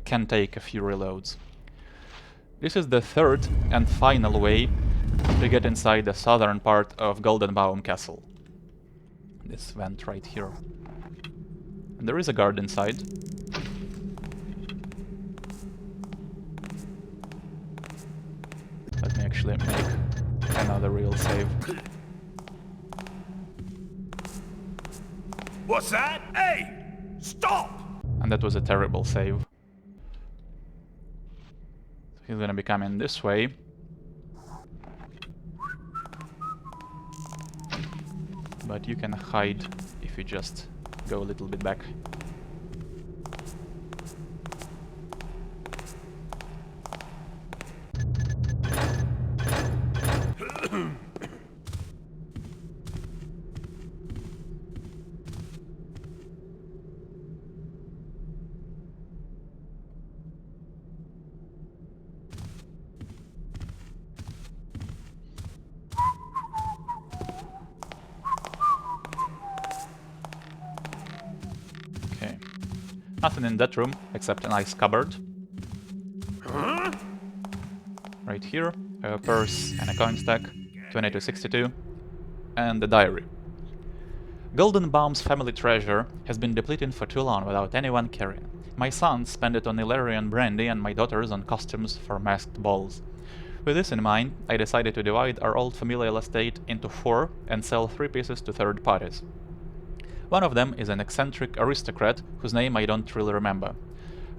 can take a few reloads. This is the third and final way to get inside the southern part of Goldenbaum Castle. This vent right here. And there is a guard inside. Let me actually make another real save. What's that? Hey! Stop! And that was a terrible save. So He's gonna be coming this way. But you can hide if you just go a little bit back. Nothing in that room except a nice cupboard. Right here, a purse and a coin stack, 2262, and a diary. Goldenbaum's family treasure has been depleting for too long without anyone caring. My sons spend it on Illyrian brandy and my daughters on costumes for masked balls. With this in mind, I decided to divide our old familial estate into 4 and sell 3 pieces to third parties. One of them is an eccentric aristocrat whose name I don't really remember.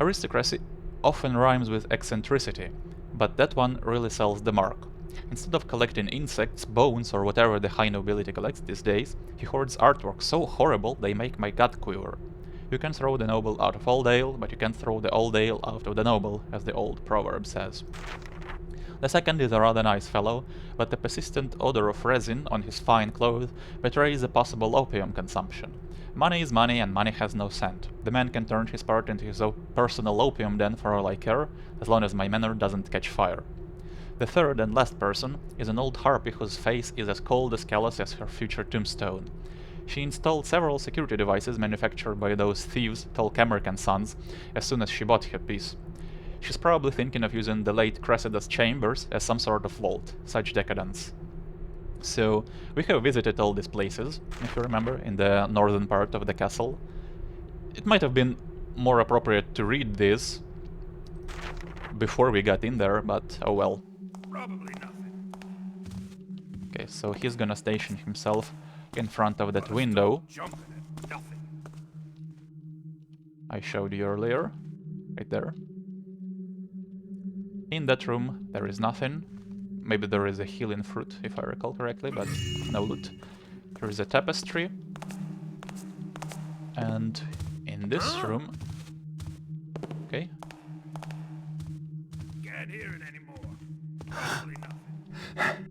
Aristocracy often rhymes with eccentricity, but that one really sells the mark. Instead of collecting insects, bones, or whatever the high nobility collects these days, he hoards artwork so horrible they make my gut quiver. You can throw the noble out of old ale, but you can't throw the old ale out of the noble, as the old proverb says. The second is a rather nice fellow, but the persistent odor of resin on his fine clothes betrays a possible opium consumption. Money is money, and money has no scent. The man can turn his part into his personal opium den for all I care, as long as my manor doesn't catch fire. The third and last person is an old harpy whose face is as cold as callous as her future tombstone. She installed several security devices manufactured by those thieves, Tolkemric and Sons, as soon as she bought her piece. She's probably thinking of using the late Cressida's chambers as some sort of vault. Such decadence. So, we have visited all these places, if you remember, in the northern part of the castle. It might have been more appropriate to read this before we got in there, but oh well. Probably nothing. Okay, so he's gonna station himself in front of that window Jumping at nothing. I showed you earlier, right there. In that room, there is nothing. Maybe there is a healing fruit, if I recall correctly, but no loot. There is a tapestry. And in this room... Okay. Can't hear it anymore. Probably nothing.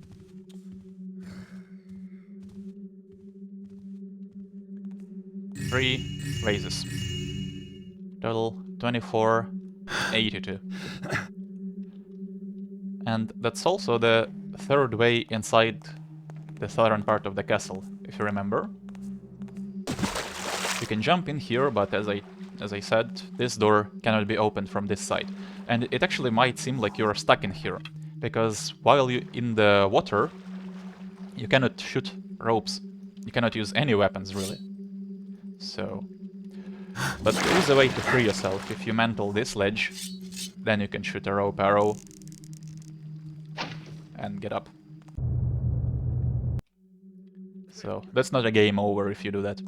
3 vases. Total 24, 82. And that's also the third way inside the southern part of the castle, if you remember. You can jump in here, but as I said, this door cannot be opened from this side. And it actually might seem like you're stuck in here, because while you're in the water, you cannot shoot ropes. You cannot use any weapons, really. So... But there is a way to free yourself. If you mantle this ledge, then you can shoot a rope arrow and get up. So, that's not a game over if you do that.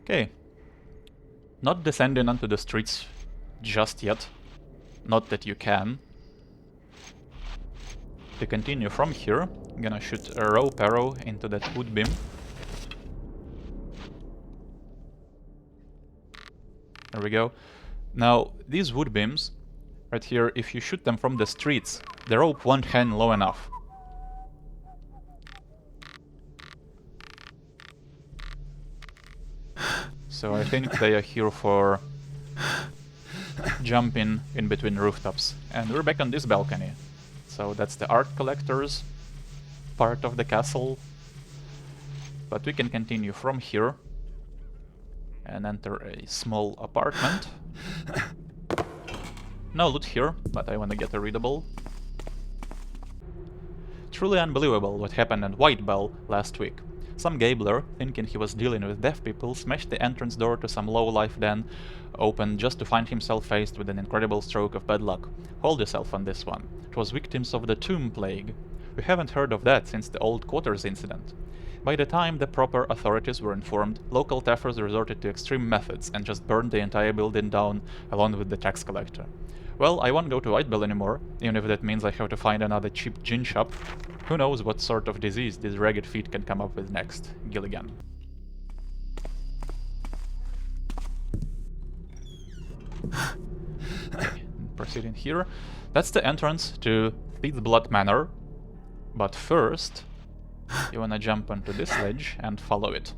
Okay. Not descending onto the streets just yet. Not that you can. To continue from here, I'm gonna shoot a rope arrow into that wood beam. There we go. Now, these wood beams, right here, if you shoot them from the streets, the rope won't hang low enough. So I think they are here for jumping in between rooftops. And we're back on this balcony. So that's the art collector's part of the castle. But we can continue from here and enter a small apartment. No loot here, but I want to get a readable. Truly unbelievable what happened at White Bell last week. Some gambler, thinking he was dealing with deaf people, smashed the entrance door to some low-life den open just to find himself faced with an incredible stroke of bad luck. Hold yourself on this one. It was victims of the tomb plague. We haven't heard of that since the old quarters incident. By the time the proper authorities were informed, local taffers resorted to extreme methods and just burned the entire building down along with the tax collector. Well, I won't go to Whitebell anymore, even if that means I have to find another cheap gin shop. Who knows what sort of disease these ragged feet can come up with next. Gilligan. Proceeding here. That's the entrance to Theedsblot Manor. But first, you wanna jump onto this ledge and follow it.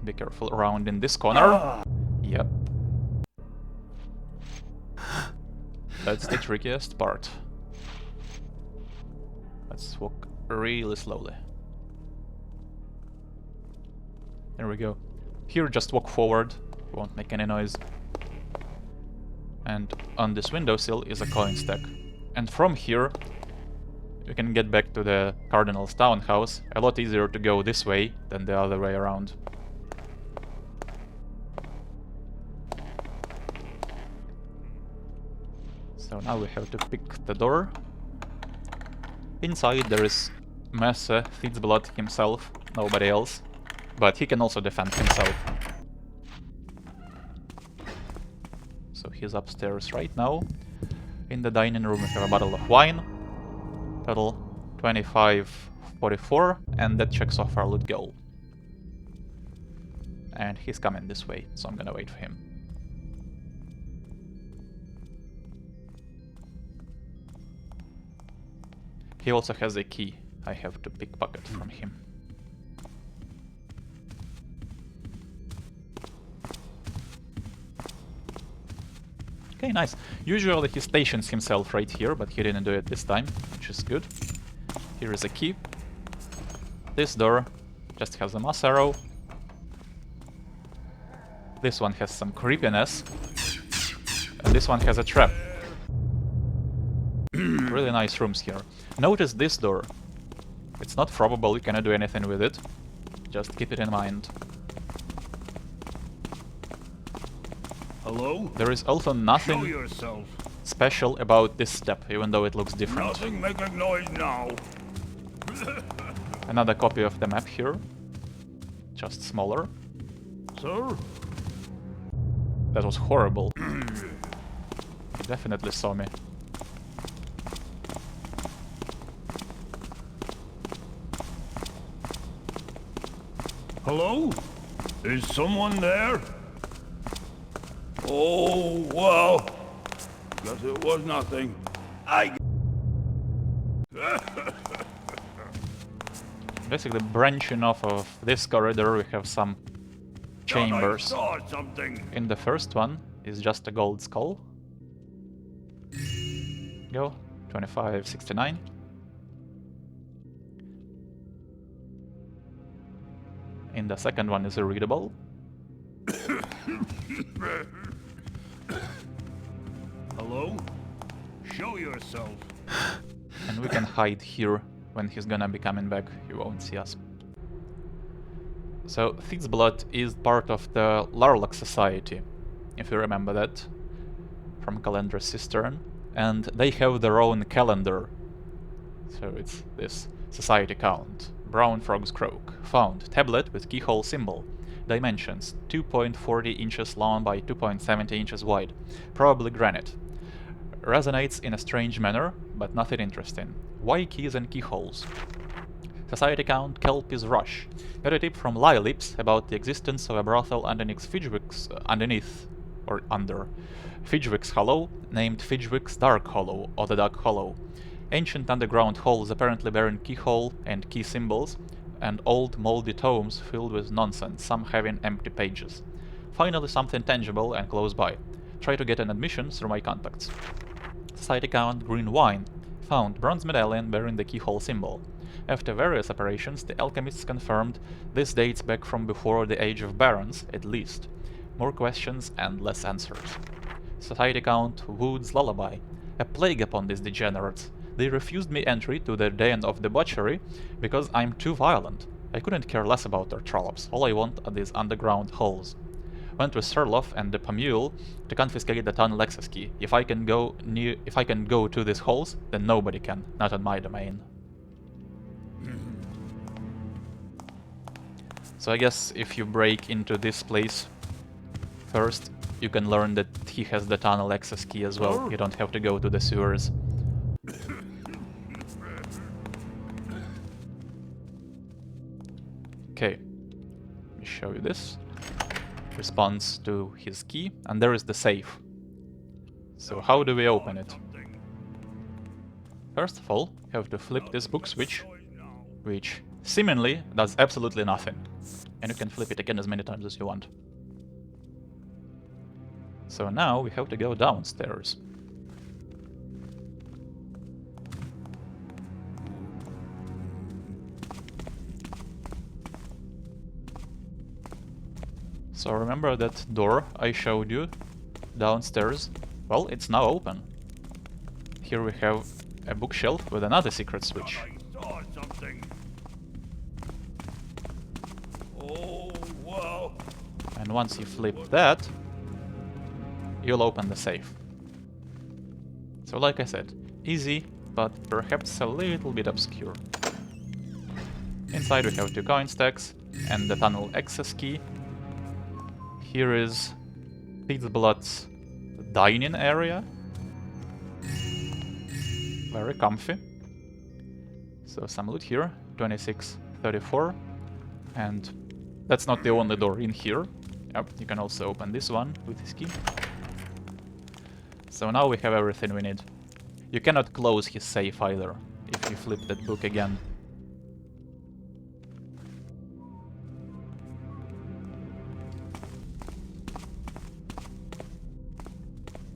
Be careful around in this corner. Yep. That's the trickiest part. Let's walk really slowly. There we go. Here, just walk forward. Won't make any noise. And on this windowsill is a coin stack. And from here, you can get back to the Cardinal's townhouse. A lot easier to go this way than the other way around. So now we have to pick the door. Inside there is Messe Theedsblot himself, nobody else. But he can also defend himself. So he's upstairs right now. In the dining room we have a bottle of wine. Total 25.44, and that checks off our loot goal. And he's coming this way, so I'm gonna wait for him. He also has a key. I have to pickpocket from him. Okay, nice. Usually he stations himself right here, but he didn't do it this time, which is good. Here is a key. This door just has a moss arrow. This one has some creepiness. And this one has a trap. Really nice rooms here. Notice this door. It's not probable, you cannot do anything with it. Just keep it in mind. Hello? There is also Show nothing yourself. special about this step, even though it looks different. Nothing making noise now. Another copy of the map here. Just smaller. Sir? That was horrible. He definitely saw me. Hello? Is someone there? Oh, well. Guess it was nothing. Basically, branching off of this corridor, we have some chambers. I saw something. In the first one is just a gold skull. Go, 2569. In the second one is a readable. Hello? Show yourself. And we can hide here. When he's gonna be coming back, he won't see us. So, Theedsblot is part of the Larlock Society, if you remember that, from Calendra's Cistern. And they have their own calendar. So it's this society count. Brown Frog's Croak. Found. Tablet with keyhole symbol. Dimensions. 2.40 inches long by 2.70 inches wide. Probably granite. Resonates in a strange manner, but nothing interesting. Why keys and keyholes? Society count Kelpie's Rush. Got a tip from Lips about the existence of a brothel underneath Fidgewick's Hollow, named Fidgewick's Dark Hollow, or the Dark Hollow. Ancient underground halls apparently bearing keyhole and key symbols, and old moldy tomes filled with nonsense, some having empty pages. Finally something tangible and close by. Try to get an admission through my contacts. Society count Green Wine. Found bronze medallion bearing the keyhole symbol. After various operations, the alchemists confirmed this dates back from before the Age of Barons, at least. More questions and less answers. Society count Wood's Lullaby. A plague upon these degenerates. They refused me entry to the den of debauchery because I'm too violent. I couldn't care less about their trollops. All I want are these underground holes. Went with Serloff and the Pamule to confiscate the tunnel access key. If I can go to these holes, then nobody can. Not on my domain. So I guess if you break into this place first, you can learn that he has the tunnel access key as well. You don't have to go to the sewers. Okay, let me show you this. Responds to his key, and there is the safe. So how do we open it? First of all, you have to flip this book switch, which seemingly does absolutely nothing. And you can flip it again as many times as you want. So now we have to go downstairs. So remember that door I showed you downstairs? Well, it's now open. Here we have a bookshelf with another secret switch. I saw something. Oh, wow. And once you flip that, you'll open the safe. So like I said, easy, but perhaps a little bit obscure. Inside we have 2 coin stacks and the tunnel access key. Here is Theedsblot's dining area. Very comfy. So some loot here, 2634. And that's not the only door in here. Yep, you can also open this one with his key. So now we have everything we need. You cannot close his safe either, if you flip that book again.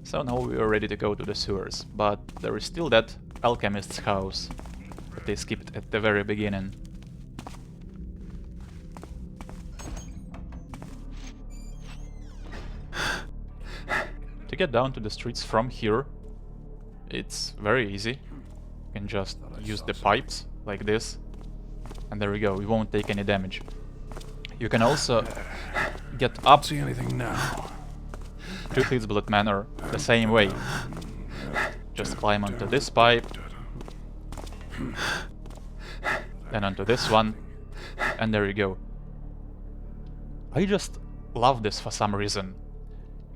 So now we are ready to go to the sewers, but there is still that alchemist's house that they skipped at the very beginning. To get down to the streets from here, it's very easy. You can just use the pipes like this, and there we go, we won't take any damage. You can also get up See anything now? to Theedsblot Manor the same way. Just climb onto this pipe, then onto this one, and there you go. I just love this for some reason.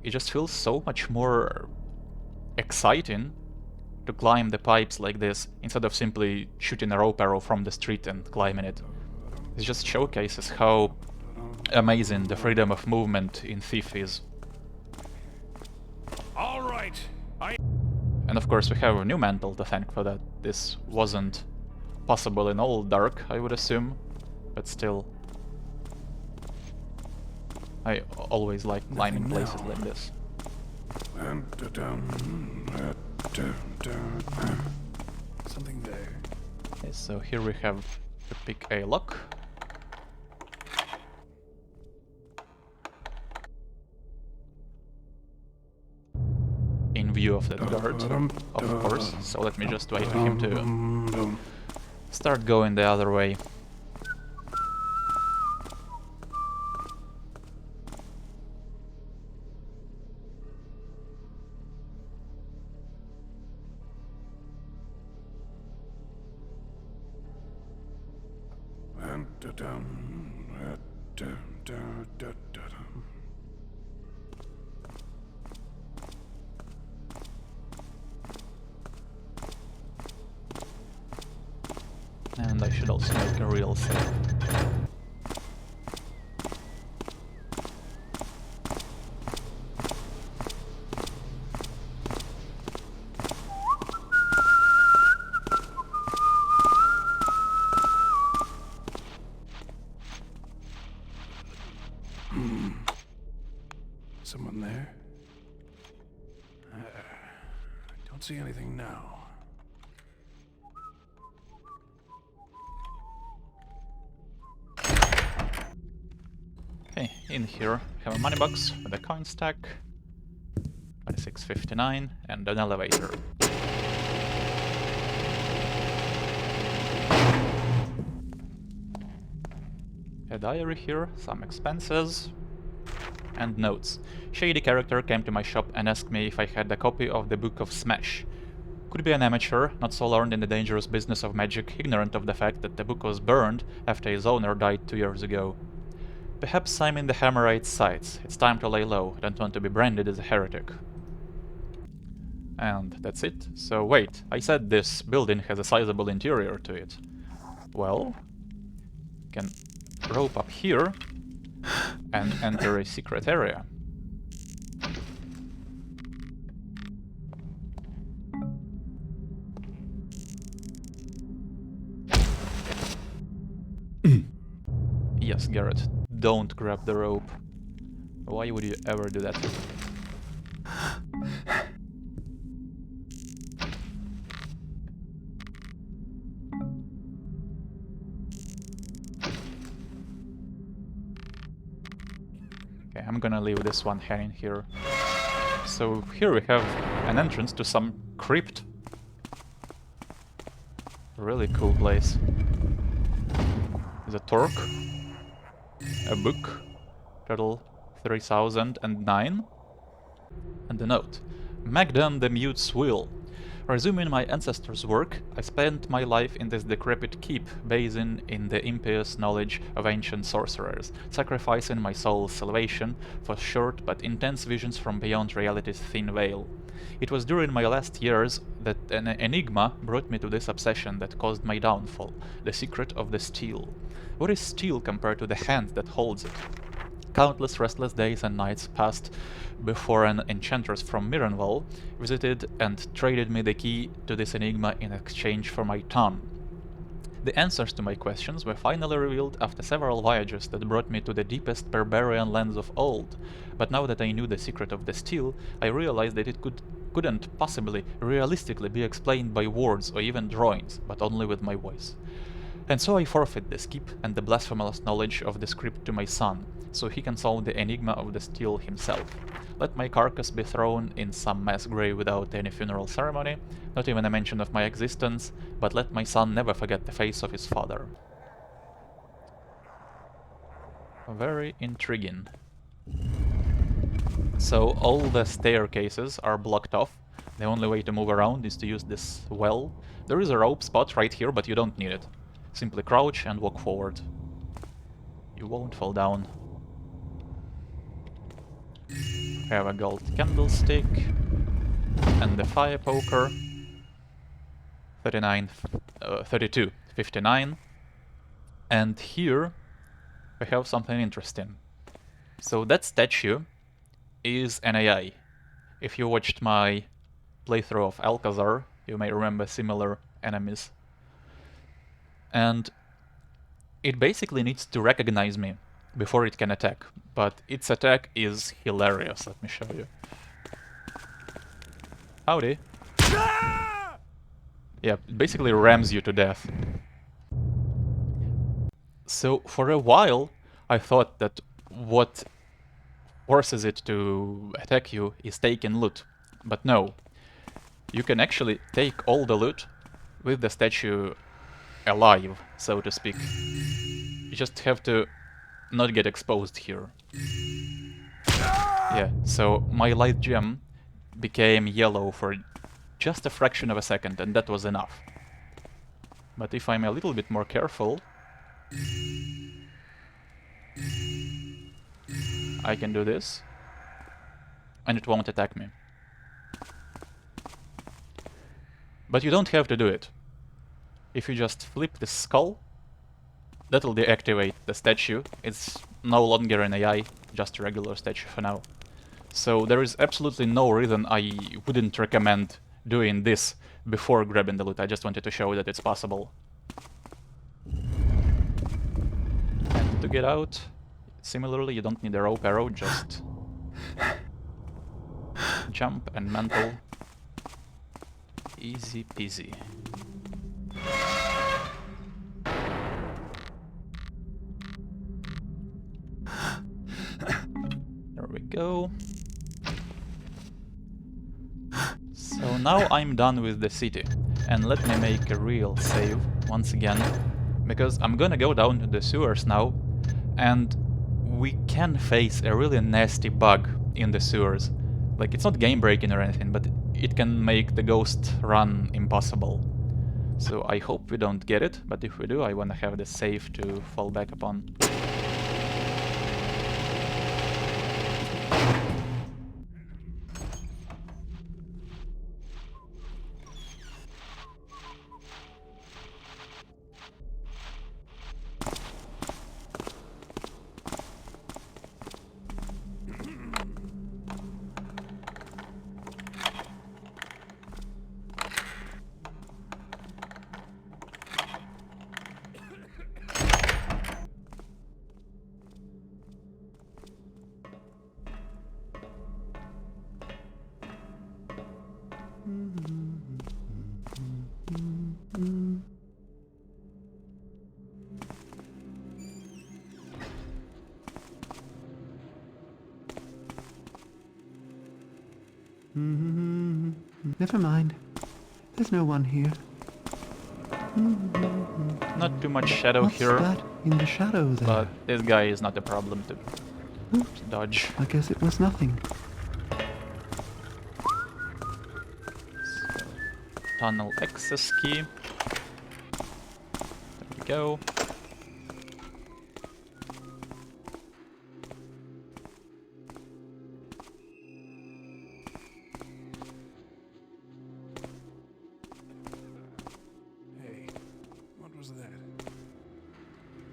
It just feels so much more exciting to climb the pipes like this instead of simply shooting a rope arrow from the street and climbing it. It just showcases how amazing the freedom of movement in Thief is. All right. And of course we have a new mantle to thank for that. This wasn't possible in Old Dark, I would assume, but still. I always like climbing places like this. Something there. Okay, so here we have to pick a lock. In view of that guard, of course, so let me just wait for him to start going the other way. And I should also make a real save. Someone there? Don't see anything now. Okay, in here we have a money box with a coin stack, 2659, and an elevator. A diary here, some expenses, and notes. Shady character came to my shop and asked me if I had a copy of the Book of Smash. Could be an amateur, not so learned in the dangerous business of magic, ignorant of the fact that the book was burned after its owner died 2 years ago. Perhaps I'm in the Hammerite's sights. It's time to lay low. I don't want to be branded as a heretic. And that's it. So wait, I said this building has a sizable interior to it. Well, can rope up here and enter a secret area. Yes, Garrett, don't grab the rope. Why would you ever do that? Okay, I'm gonna leave this one hanging here. So here we have an entrance to some crypt. Really cool place. There's a torque, a book, total 3009, and a note. Magdan the Mute's Will. Resuming my ancestors' work, I spent my life in this decrepit keep, bathing in the impious knowledge of ancient sorcerers, sacrificing my soul's salvation for short but intense visions from beyond reality's thin veil. It was during my last years that an enigma brought me to this obsession that caused my downfall, the secret of the steel. What is steel compared to the hand that holds it? Countless restless days and nights passed before an enchantress from Miranval visited and traded me the key to this enigma in exchange for my tongue. The answers to my questions were finally revealed after several voyages that brought me to the deepest barbarian lands of old, but now that I knew the secret of the steel, I realized that it couldn't possibly realistically be explained by words or even drawings, but only with my voice. And so I forfeit this keep and the blasphemous knowledge of the script to my son, so he can solve the enigma of the steel himself. Let my carcass be thrown in some mass grave without any funeral ceremony, not even a mention of my existence, but let my son never forget the face of his father. Very intriguing. So all the staircases are blocked off. The only way to move around is to use this well. There is a rope spot right here, but you don't need it. Simply crouch and walk forward. You won't fall down. Have a gold candlestick and the fire poker. 32.59. And here we have something interesting. So that statue is an AI. If you watched my playthrough of Alcazar, you may remember similar enemies. And it basically needs to recognize me before it can attack, but its attack is hilarious. Let me show you. Howdy. Yeah, it basically rams you to death. So for a while I thought that what forces it to attack you is taking loot, but no. You can actually take all the loot with the statue alive, so to speak. You just have to not get exposed here. Yeah, so my light gem became yellow for just a fraction of a second, and that was enough. But if I'm a little bit more careful, I can do this, and it won't attack me. But you don't have to do it. If you just flip the skull, that'll deactivate the statue. It's no longer an AI, just a regular statue for now. So there is absolutely no reason I wouldn't recommend doing this before grabbing the loot. I just wanted to show that it's possible. And to get out, similarly, you don't need a rope arrow, just jump and mantle. Easy peasy. There we go. So now I'm done with the city, and let me make a real save once again, because I'm gonna go down to the sewers now And we can face a really nasty bug in the sewers. Like, it's not game breaking or anything, but it can make the ghost run impossible. So I hope we don't get it, but if we do, I want to have the save to fall back upon. Never mind. There's no one here. Not too much shadow What's here, that in the shadow there? but this guy is not a problem to dodge. I guess it was nothing. Tunnel access key. There we go. Hey, what was that?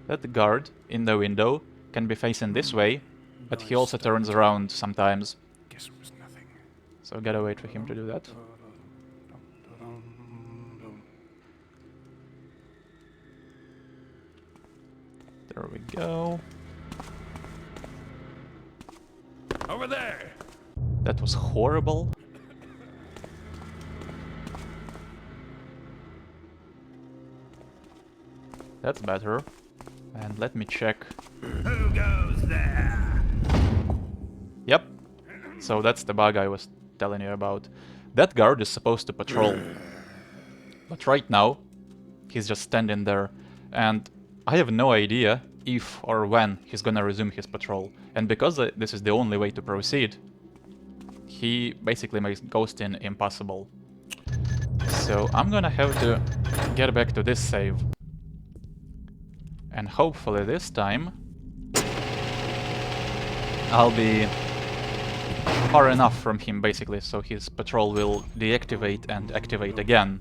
That guard in the window can be facing this way, but he also turns around sometimes. Guess it was nothing. So gotta wait for him to do that. There we go. Over there! That was horrible. That's better. And let me check. Who goes there? Yep. So that's the bug I was telling you about. That guard is supposed to patrol. But right now, he's just standing there. And I have no idea if or when he's gonna resume his patrol. And because this is the only way to proceed, he basically makes ghosting impossible. So I'm gonna have to get back to this save. And hopefully this time I'll be far enough from him, basically, so his patrol will deactivate and activate again.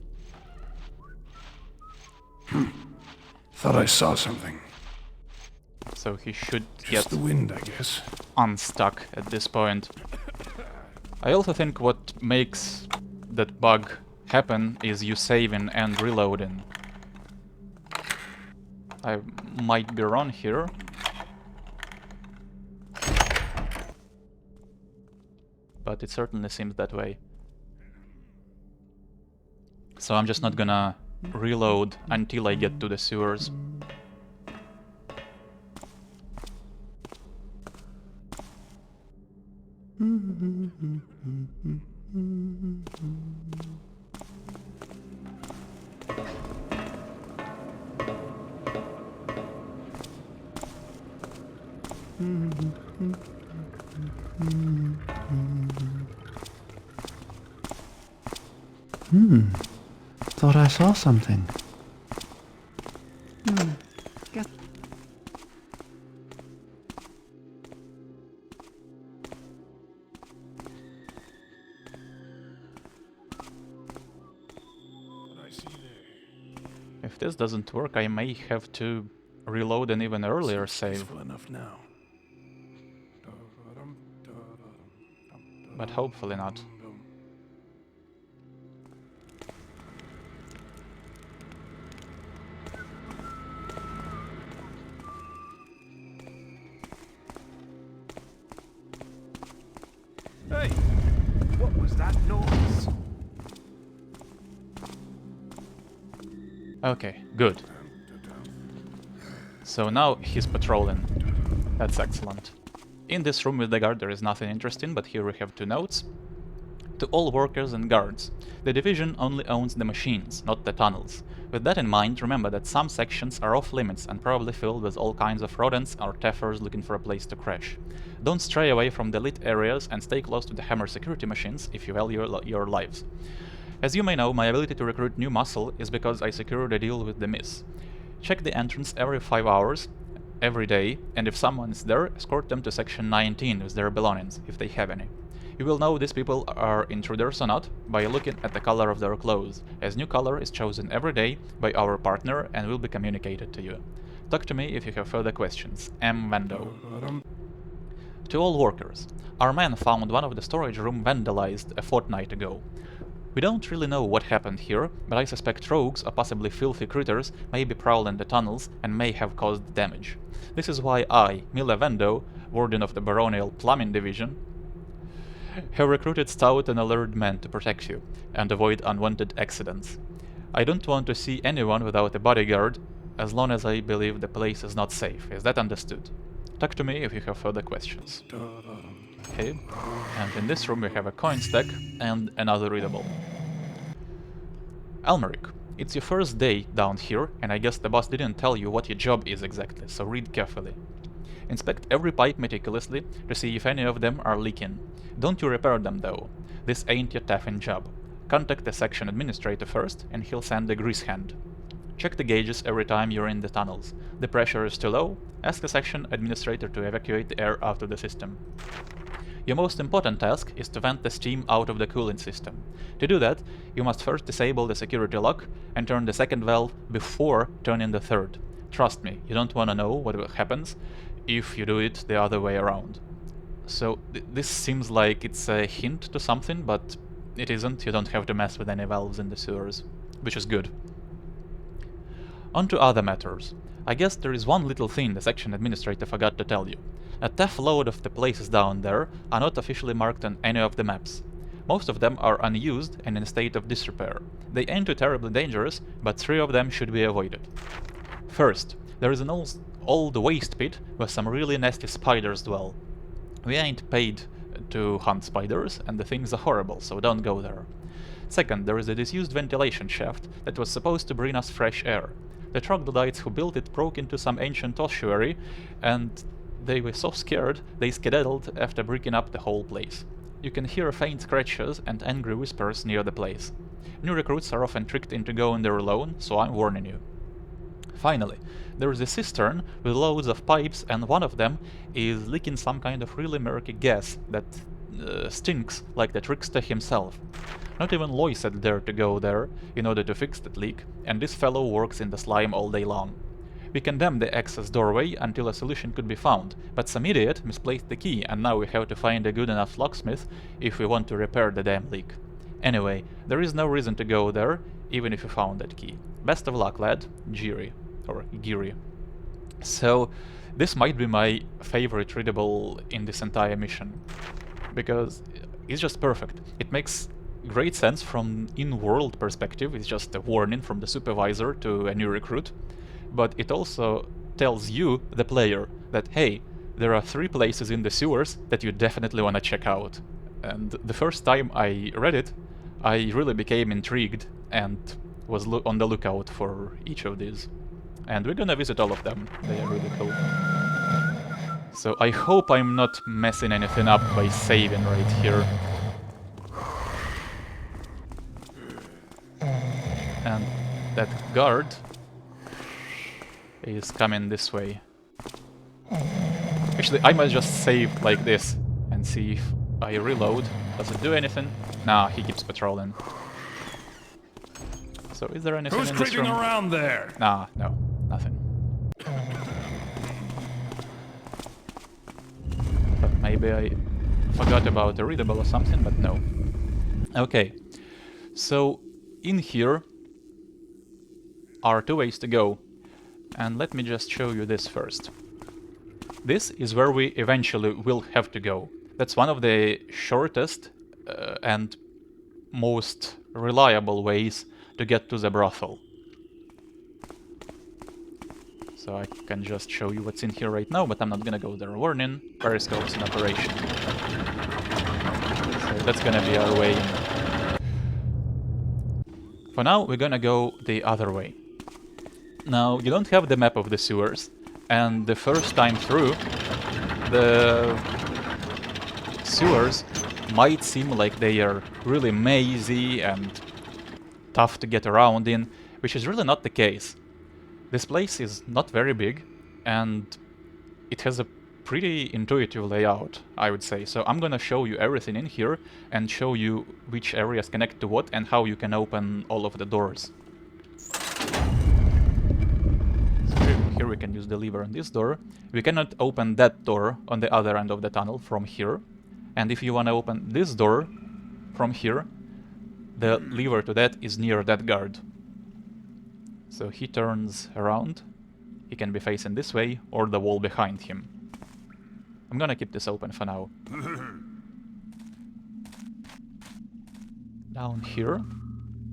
Thought I saw something. So he should Just the get wind, I guess. unstuck at this point. I also think what makes that bug happen is you saving and reloading. I might be wrong here. But it certainly seems that way. So I'm just not gonna reload until I get to the sewers. Thought I saw something. Guess. What I see there. If this doesn't work, I may have to reload an even earlier save. Peaceful enough now. But hopefully not. Hey! What was that noise? Okay, good. So now he's patrolling. That's excellent. In this room with the guard there is nothing interesting, but here we have two notes. To all workers and guards, the division only owns the machines, not the tunnels. With that in mind, remember that some sections are off limits and probably filled with all kinds of rodents or teffers looking for a place to crash. Don't stray away from the lit areas and stay close to the hammer security machines if you value your lives. As you may know, my ability to recruit new muscle is because I secured a deal with the Miss. Check the entrance every 5 hours, every day, and if someone is there, escort them to section 19 with their belongings, if they have any. You will know these people are intruders or not by looking at the color of their clothes, as new color is chosen every day by our partner and will be communicated to you. Talk to me if you have further questions. M. Vando. To all workers, our man found one of the storage room vandalized a fortnight ago. We don't really know what happened here, but I suspect rogues or possibly filthy critters may be prowling the tunnels and may have caused damage. This is why I, Mila Vando, warden of the baronial plumbing division, have recruited stout and alert men to protect you and avoid unwanted accidents. I don't want to see anyone without a bodyguard as long as I believe the place is not safe. Is that understood? Talk to me if you have further questions. Okay, and in this room we have a coin stack and another readable. Almeric, it's your first day down here, and I guess the boss didn't tell you what your job is exactly, so read carefully. Inspect every pipe meticulously to see if any of them are leaking. Don't you repair them though. This ain't your taffin job. Contact the section administrator first, and he'll send a grease hand. Check the gauges every time you're in the tunnels. The pressure is too low, ask the section administrator to evacuate the air out of the system. Your most important task is to vent the steam out of the cooling system. To do that, you must first disable the security lock and turn the second valve before turning the third. Trust me, you don't want to know what happens if you do it the other way around. So this seems like it's a hint to something, but it isn't. You don't have to mess with any valves in the sewers, which is good. On to other matters. I guess there is one little thing the section administrator forgot to tell you. A tough load of the places down there are not officially marked on any of the maps. Most of them are unused and in a state of disrepair. They ain't too terribly dangerous, but 3 of them should be avoided. First, there is an old waste pit where some really nasty spiders dwell. We ain't paid to hunt spiders, and the things are horrible, so don't go there. Second, there is a disused ventilation shaft that was supposed to bring us fresh air. The troglodytes who built it broke into some ancient ossuary, and they were so scared they skedaddled after breaking up the whole place. You can hear faint scratches and angry whispers near the place. New recruits are often tricked into going there alone, so I'm warning you. Finally, there is a cistern with loads of pipes, and one of them is leaking some kind of really murky gas that stinks like the trickster himself. Not even Lois had dared to go there in order to fix that leak, and this fellow works in the slime all day long. We condemned the access doorway until a solution could be found, but some idiot misplaced the key, and now we have to find a good enough locksmith if we want to repair the damn leak. Anyway, there is no reason to go there, even if you found that key. Best of luck, lad. Giri. Or Giri. So, this might be my favorite readable in this entire mission, because it's just perfect. It makes great sense from in-world perspective. It's just a warning from the supervisor to a new recruit, but it also tells you, the player, that hey, there are 3 places in the sewers that you definitely want to check out. And the first time I read it, I really became intrigued and was on the lookout for each of these. And we're gonna visit all of them. They are really cool. So I hope I'm not messing anything up by saving right here. And that guard is coming this way. Actually, I might just save like this and see if I reload. Does it do anything? Nah, he keeps patrolling. So is there anything in this room? Who's creeping around there? Nah, no, nothing. But maybe I forgot about a readable or something, but no. Okay, so in here are 2 ways to go, and let me just show you this first. This is where we eventually will have to go. That's one of the shortest and most reliable ways to get to the brothel. So I can just show you what's in here right now, but I'm not gonna go there. Warning, periscopes in operation. So that's gonna be our way in. For now, we're gonna go the other way. Now, you don't have the map of the sewers, and the first time through, the sewers might seem like they are really mazy and tough to get around in, which is really not the case. This place is not very big, and it has a pretty intuitive layout, I would say. So I'm gonna show you everything in here and show you which areas connect to what and how you can open all of the doors. So here we can use the lever on this door. We cannot open that door on the other end of the tunnel from here. And if you want to open this door from here, the lever to that is near that guard. So he turns around. He can be facing this way or the wall behind him. I'm gonna keep this open for now. Down here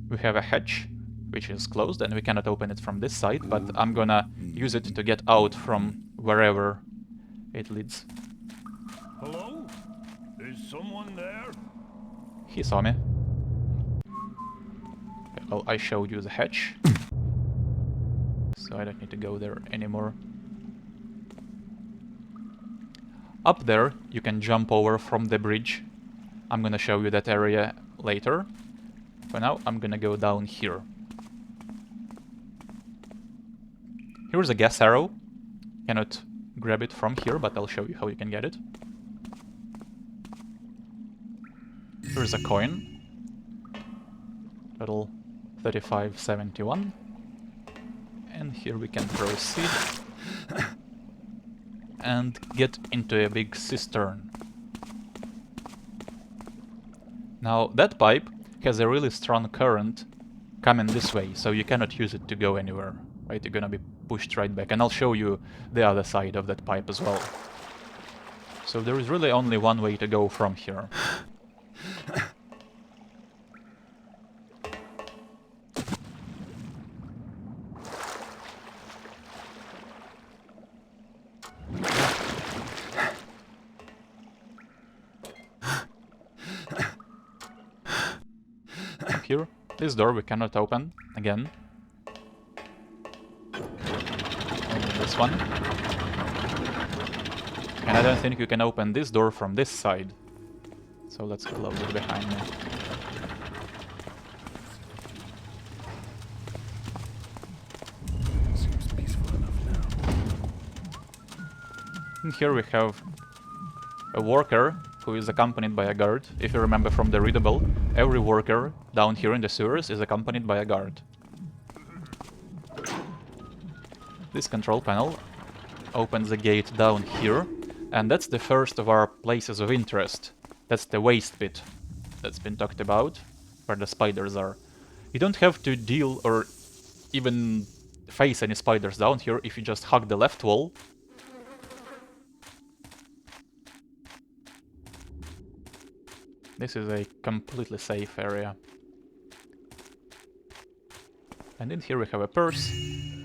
we have a hatch which is closed and we cannot open it from this side, but I'm gonna use it to get out from wherever it leads. Hello? Is someone there? He saw me. Well, I showed you the hatch, so I don't need to go there anymore. Up there, you can jump over from the bridge. I'm gonna show you that area later. For now, I'm gonna go down here. Here's a gas arrow. Cannot grab it from here, but I'll show you how you can get it. Here's a coin. Total 35.71. And here we can proceed and get into a big cistern. Now that pipe has a really strong current coming this way, so you cannot use it to go anywhere, right? You're gonna be pushed right back, and I'll show you the other side of that pipe as well. So there is really only one way to go from here. Here, this door we cannot open again. Only this one. And I don't think you can open this door from this side. So let's close it behind me. Seems peaceful enough now. And here we have a worker who is accompanied by a guard. If you remember from the readable, every worker down here in the sewers is accompanied by a guard. This control panel opens a gate down here, and that's the first of our places of interest. That's the waste pit that's been talked about, where the spiders are. You don't have to deal or even face any spiders down here if you just hug the left wall. This is a completely safe area. And in here we have a purse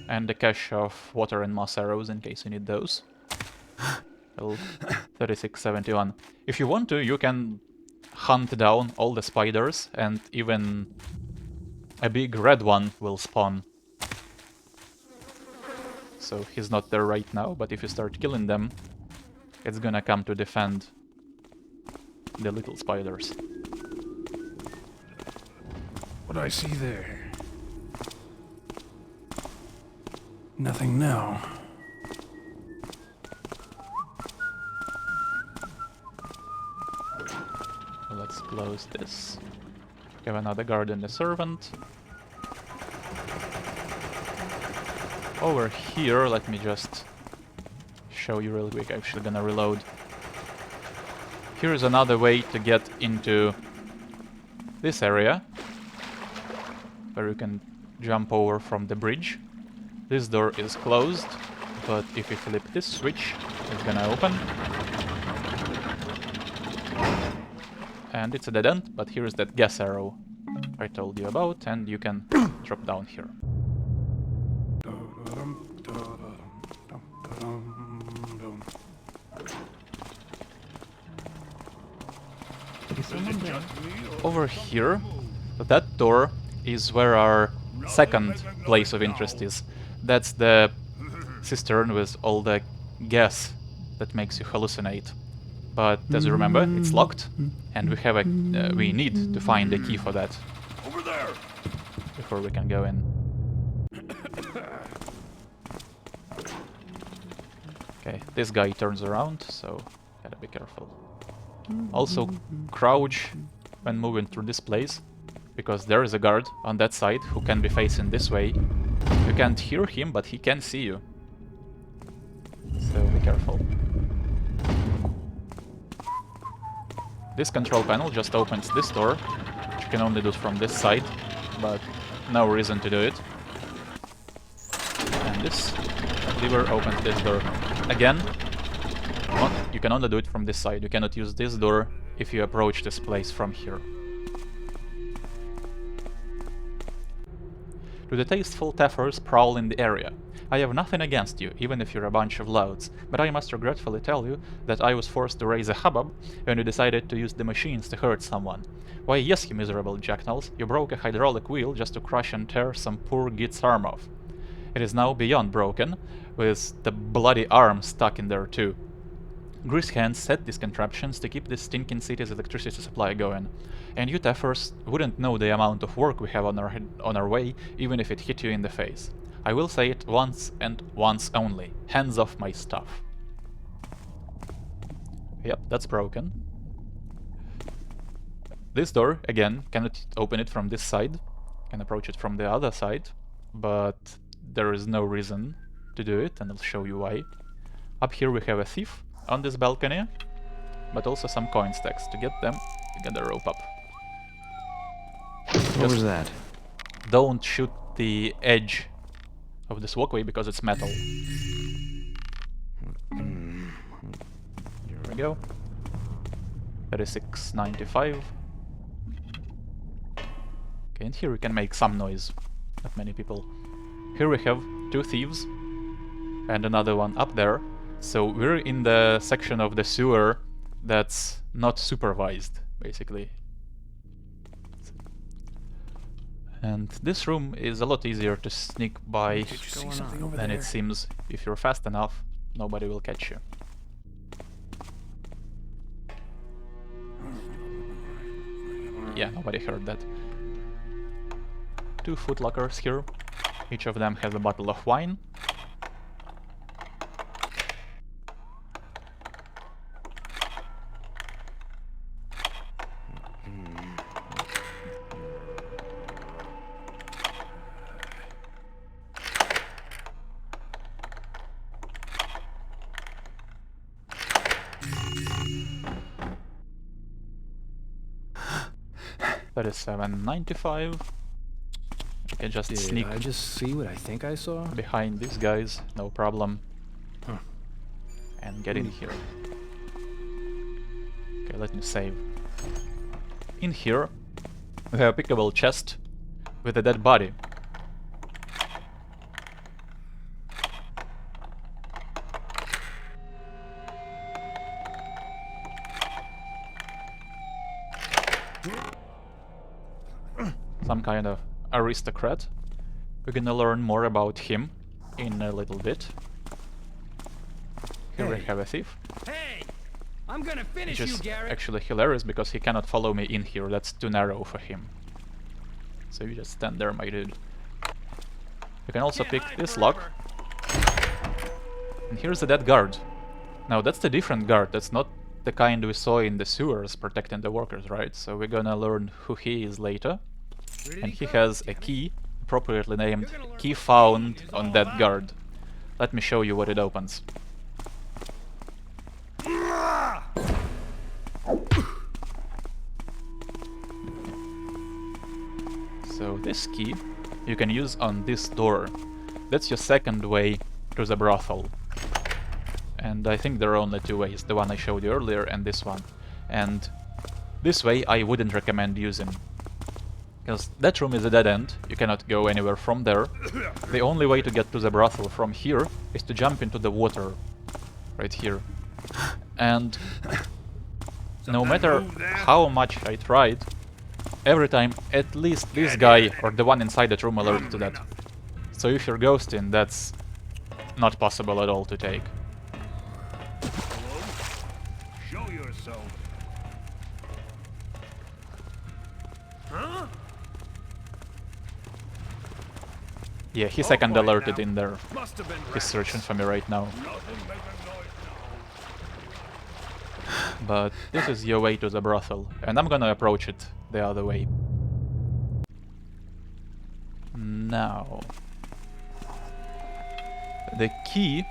and a cache of water and moss arrows in case you need those. 36.71. If you want to, you can hunt down all the spiders, and even a big red one will spawn. So he's not there right now, but if you start killing them, it's gonna come to defend the little spiders. What I see there? Nothing now. So let's close this. We have another guard and a servant. Over here, let me just show you real quick. I'm actually gonna reload. Here is another way to get into this area, where you can jump over from the bridge. This door is closed, but if you flip this switch, it's gonna open. And it's a dead end, but here's that gas arrow I told you about, and you can drop down here. over here, that door is where our second place of interest is. That's the cistern with all the gas that makes you hallucinate. But as you remember, it's locked, and we have we need to find a key for that. Over there! Before we can go in. Okay, this guy turns around, so gotta be careful. Also, crouch when moving through this place, because there is a guard on that side who can be facing this way. You can't hear him, but he can see you. So be careful. This control panel just opens this door, which you can only do from this side, but no reason to do it. And this lever opens this door. Again, you can only do it from this side. You cannot use this door if you approach this place from here. To the tasteful taffers prowl in the area. I have nothing against you, even if you're a bunch of louds, but I must regretfully tell you that I was forced to raise a hubbub when you decided to use the machines to hurt someone. Why yes, you miserable jackals, you broke a hydraulic wheel just to crush and tear some poor git's arm off. It is now beyond broken, with the bloody arm stuck in there too. Grease hands set these contraptions to keep this stinking city's electricity supply going, and you taffers wouldn't know the amount of work we have on our way, even if it hit you in the face. I will say it once and once only. Hands off my stuff. Yep, that's broken. This door, again, cannot open it from this side. Can approach it from the other side, but there is no reason to do it, and I'll show you why. Up here we have a thief on this balcony, but also some coin stacks. To get them, you get the rope up. What was that? Don't shoot the edge of this walkway because it's metal. Here we go. 36.95. Okay, and here we can make some noise. Not many people. Here we have two thieves and another one up there. So we're in the section of the sewer that's not supervised, basically. And this room is a lot easier to sneak by than it seems. If you're fast enough, nobody will catch you. Yeah, nobody heard that. Two footlockers here. Each of them has a bottle of wine. That is 7.95. You can just sneak I just see what I think I saw? behind these guys, no problem. Huh. And get in here. Okay, let me save. In here, we have a pickable chest with a dead body. Some kind of aristocrat. We're gonna learn more about him in a little bit. Here we have a thief. Hey! I'm gonna finish Which you, is Garrett! actually hilarious because he cannot follow me in here. That's too narrow for him. So you just stand there, my dude. You can also pick this lock. And here's a dead guard. Now that's the different guard. That's not the kind we saw in the sewers protecting the workers, right? So we're gonna learn who he is later. And he has a key, appropriately named Key Found on That Guard. Let me show you what it opens. So this key you can use on this door. That's your second way to the brothel. And I think there are only two ways, the one I showed you earlier and this one. And this way I wouldn't recommend using. Because that room is a dead end, you cannot go anywhere from there. The only way to get to the brothel from here is to jump into the water, right here. And no matter how much I tried, every time at least this guy or the one inside that room alerted to that. So if you're ghosting, that's not possible at all to take. Hello? Show yourself. Huh? Yeah, he's second quiet alerted now. in there. Must have been He's rats. searching for me right now. Nothing making noise now. But this is your way to the brothel, and I'm gonna approach it the other way. Now, the key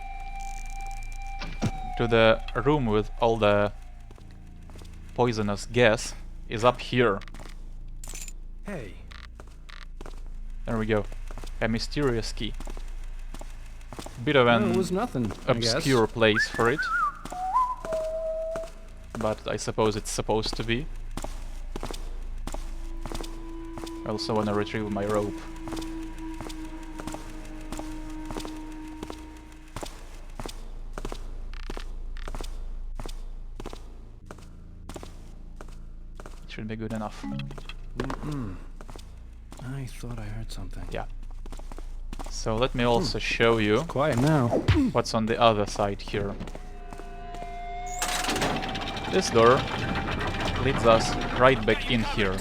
to the room with all the poisonous gas is up here. Hey. There we go. A mysterious key. Bit of Well, an it was nothing, I guess. obscure place for it. But I suppose it's supposed to be. I also wanna retrieve my rope. It should be good enough. I thought I heard something. Yeah. So let me also show you Quiet now. what's on the other side here. This door leads us right back in here.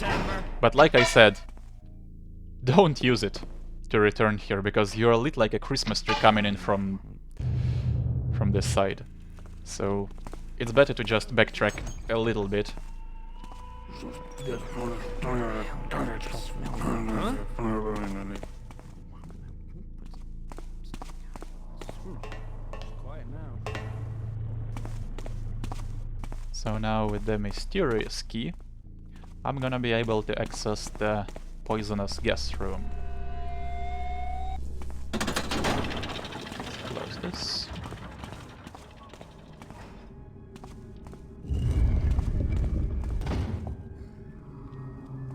But like I said, don't use it to return here, because you're lit like a Christmas tree coming in from this side. So it's better to just backtrack a little bit. Quiet now. So now with the mysterious key, I'm gonna be able to access the poisonous gas room. Close this.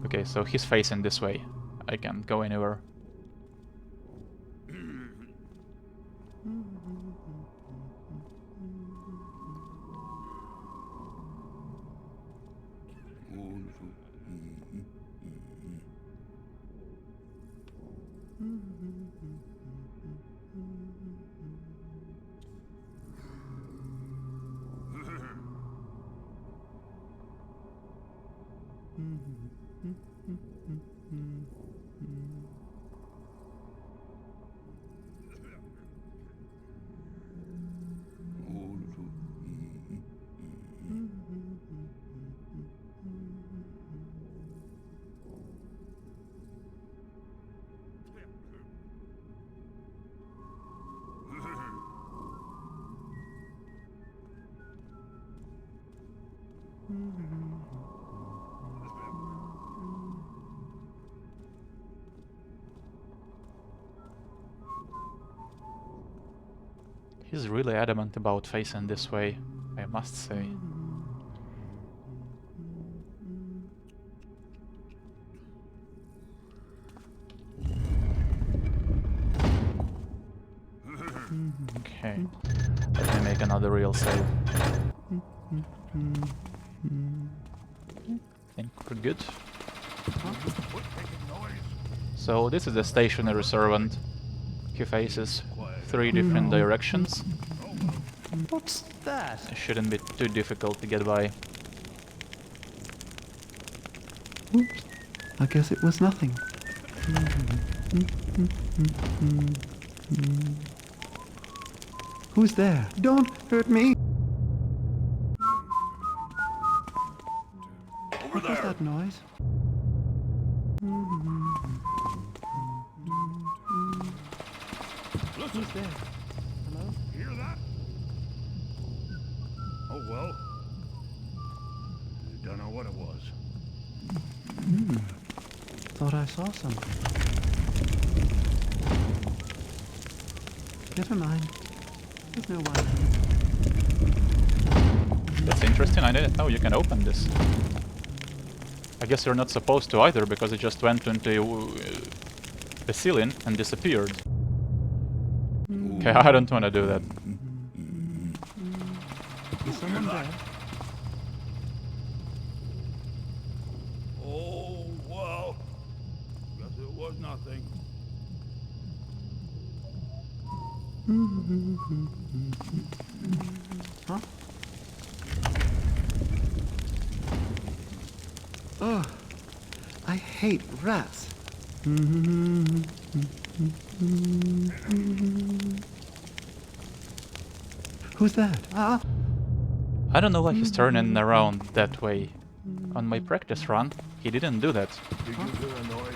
Okay, so he's facing this way. I can't go anywhere. He's really adamant about facing this way, I must say. Okay, let me make another real save. Think we're good. So this is the stationary servant. He faces 3 different directions. What's that? It shouldn't be too difficult to get by. Oops. I guess it was nothing. Who's there? Don't hurt me! What was that noise? Who's there? Hello? Hear that? Oh well. Don't know what it was. Thought I saw something. Never mind. There's no one. That's interesting, I didn't know you can open this. I guess you're not supposed to either, because it just went into the ceiling and disappeared. Okay, I don't want to do that. Is someone there? nothing. Huh? Oh, I hate rats. Who's that? Ah. I don't know why he's turning around that way. On my practice run, he didn't do that. Did you hear a noise?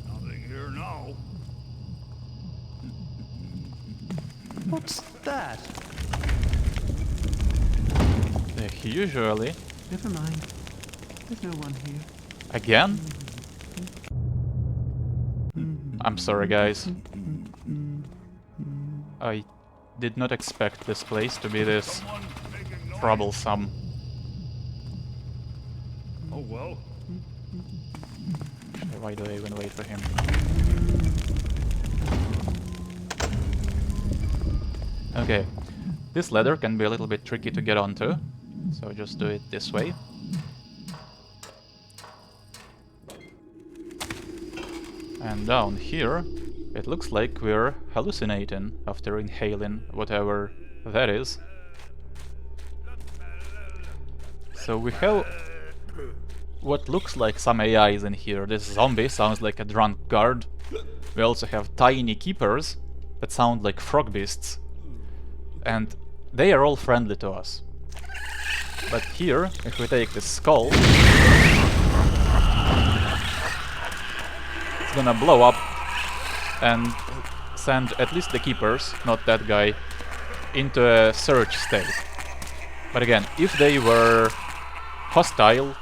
Nothing here now. What's that? Usually... Never mind. There's no one here. Again? I'm sorry, guys. I did not expect this place to be this Someone making noise. troublesome. Oh well. Why do I even wait for him? Okay, this ladder can be a little bit tricky to get onto, so just do it this way. And down here, it looks like we're hallucinating after inhaling whatever that is. So we have what looks like some AIs in here. This zombie sounds like a drunk guard. We also have tiny keepers that sound like frog beasts. And they are all friendly to us. But here, if we take this skull, it's gonna blow up and send at least the keepers, not that guy, into a search state. But again, if they were hostile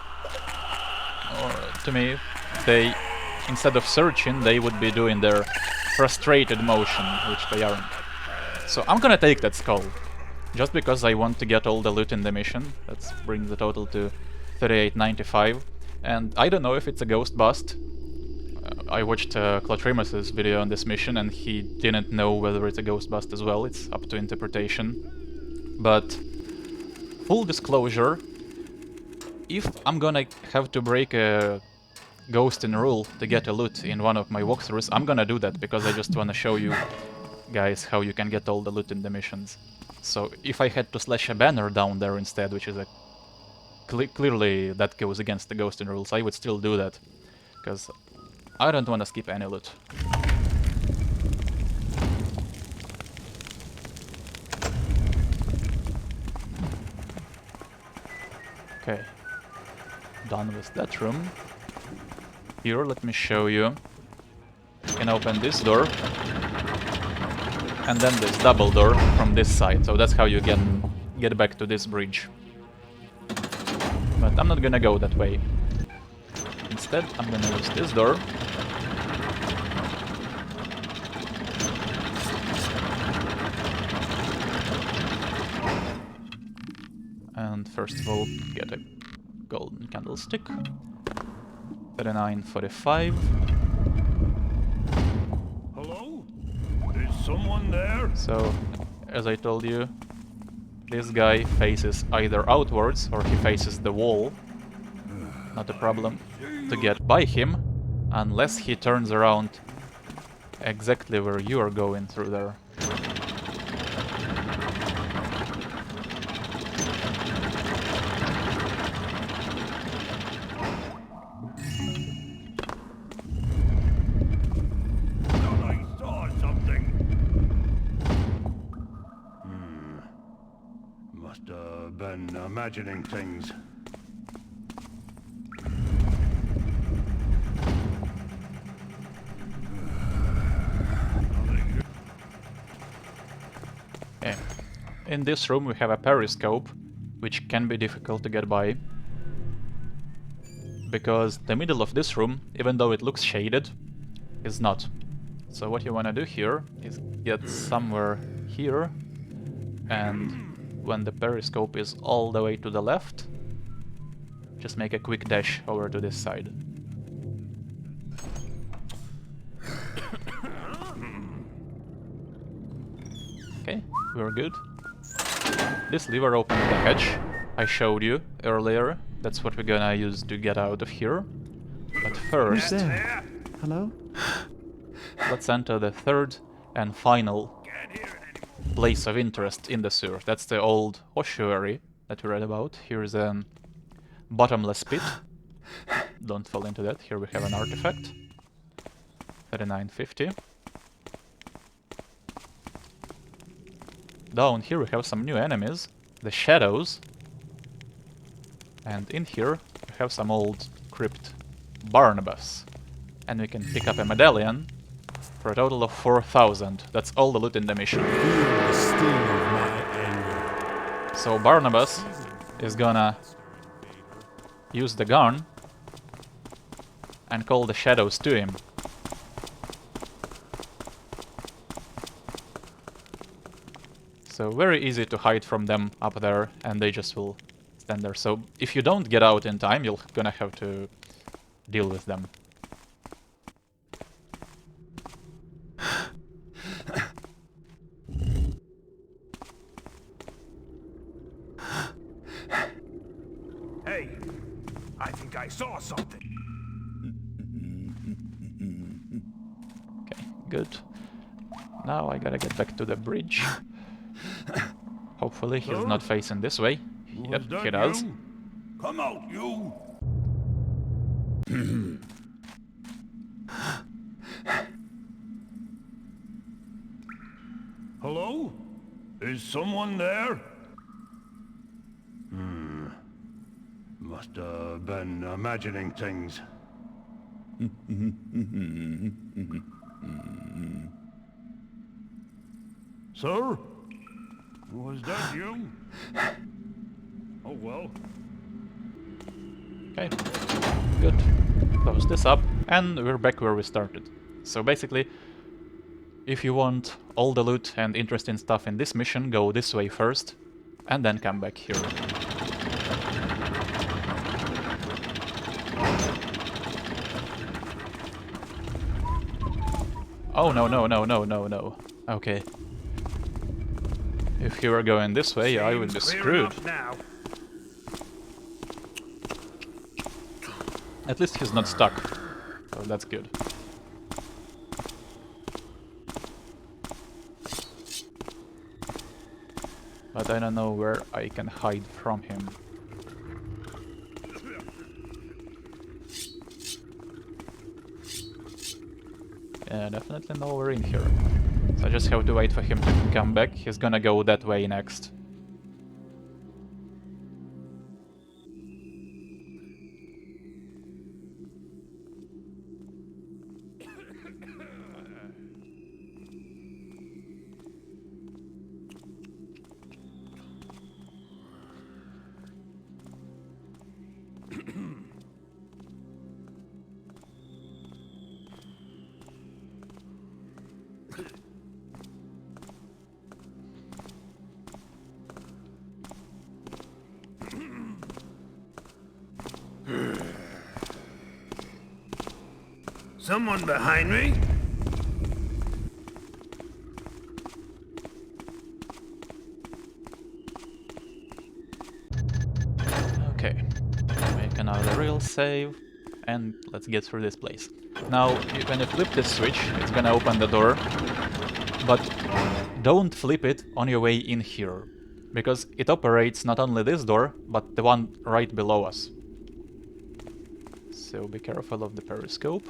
to me, they, instead of searching, they would be doing their frustrated motion, which they aren't. So I'm gonna take that skull, just because I want to get all the loot in the mission. Let's bring the total to 38.95. And I don't know if it's a ghost bust. I watched Clatrimus's video on this mission and he didn't know whether it's a ghost bust as well. It's up to interpretation. But full disclosure, if I'm gonna have to break a ghosting rule to get a loot in one of my walkthroughs, I'm gonna do that because I just wanna show you guys how you can get all the loot in the missions. So if I had to slash a banner down there instead, which is a clearly that goes against the ghosting rules, I would still do that, because I don't want to skip any loot. Okay, done with that room. Here, let me show you. You can open this door, and then this double door from this side, so that's how you can get back to this bridge. But I'm not gonna go that way. Instead, I'm gonna use this door. And first of all, get a golden candlestick. 39.45. Hello? Is someone there? So, as I told you, this guy faces either outwards or he faces the wall. Not a problem to get by him, unless he turns around exactly where you are going through there. I saw something. Must have been imagining things. Okay. In this room we have a periscope, which can be difficult to get by, because the middle of this room, even though it looks shaded, is not. So what you want to do here is get somewhere here, and when the periscope is all the way to the left, just make a quick dash over to this side. Okay, we're good. This lever opens the hatch I showed you earlier. That's what we're gonna use to get out of here. first, There. Hello? let's enter the third and final place of interest in the sewer. That's the old ossuary that we read about. Here's a bottomless pit. Don't fall into that. Here we have an artifact. 3950. Down here we have some new enemies, the shadows. And in here we have some old crypt, Barnabas. And we can pick up a medallion for a total of 4,000. That's all the loot in the mission. So Barnabas is gonna use the gun and call the shadows to him. So very easy to hide from them up there, and they just will stand there. So if you don't get out in time, you're gonna have to deal with them. Hey, I think I saw something. Okay, good. Now I gotta get back to the bridge. Hopefully he's not facing this way. Yep, Was that he does. you? Come out, you! Hello? Is someone there? Must have been imagining things. Sir? Was that you? Oh well. Okay, good. Close this up, and we're back where we started. So basically, if you want all the loot and interesting stuff in this mission, go this way first, and then come back here. Oh no, no, no, no, no, no. Okay. If you were going this way, I would be screwed. At least he's not stuck, so that's good. But I don't know where I can hide from him. Yeah, definitely nowhere in here. So I just have to wait for him to come back. He's gonna go that way next. Someone behind me? Okay, make another real save, and let's get through this place. Now, when you flip this switch, it's gonna open the door, but don't flip it on your way in here, because it operates not only this door, but the one right below us. So be careful of the periscope.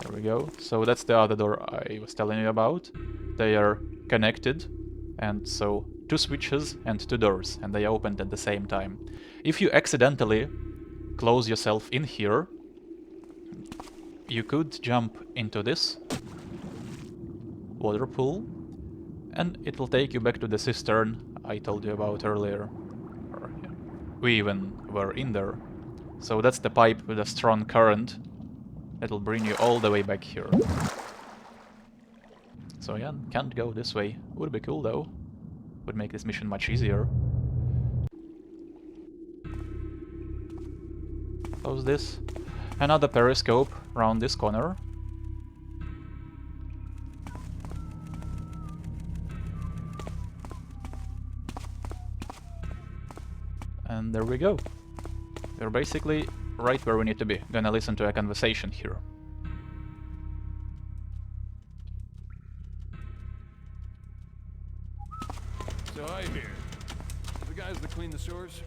There we go. So that's the other door I was telling you about. They are connected, and so two switches and two doors, and they opened at the same time. If you accidentally close yourself in here, you could jump into this water pool, and it will take you back to the cistern I told you about earlier. Or, yeah, we even were in there. So that's the pipe with a strong current. It'll bring you all the way back here. So yeah, can't go this way. Would be cool though. Would make this mission much easier. Close this. Another periscope around this corner. And And there we go. We're basically right where we need to be. Gonna listen to a conversation here. So I hear. The guys that clean the sewers,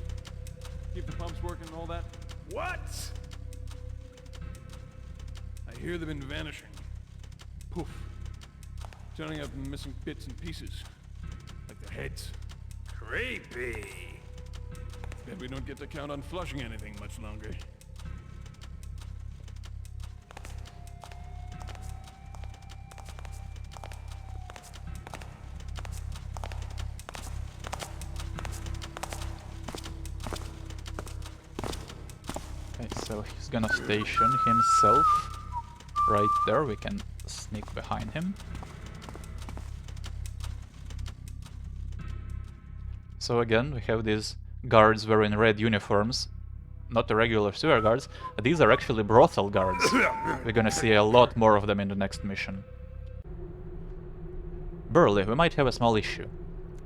keep the pumps working and all that. What? I hear they've been vanishing. Poof. Turning up in missing bits and pieces. Like their heads. Creepy. Bet we don't get to count on flushing anything much longer. Okay, so he's gonna station himself right there. We can sneak behind him. So again, we have these guards wearing red uniforms. Not the regular sewer guards. These are actually brothel guards. We're gonna see a lot more of them in the next mission. Burley, we might have a small issue.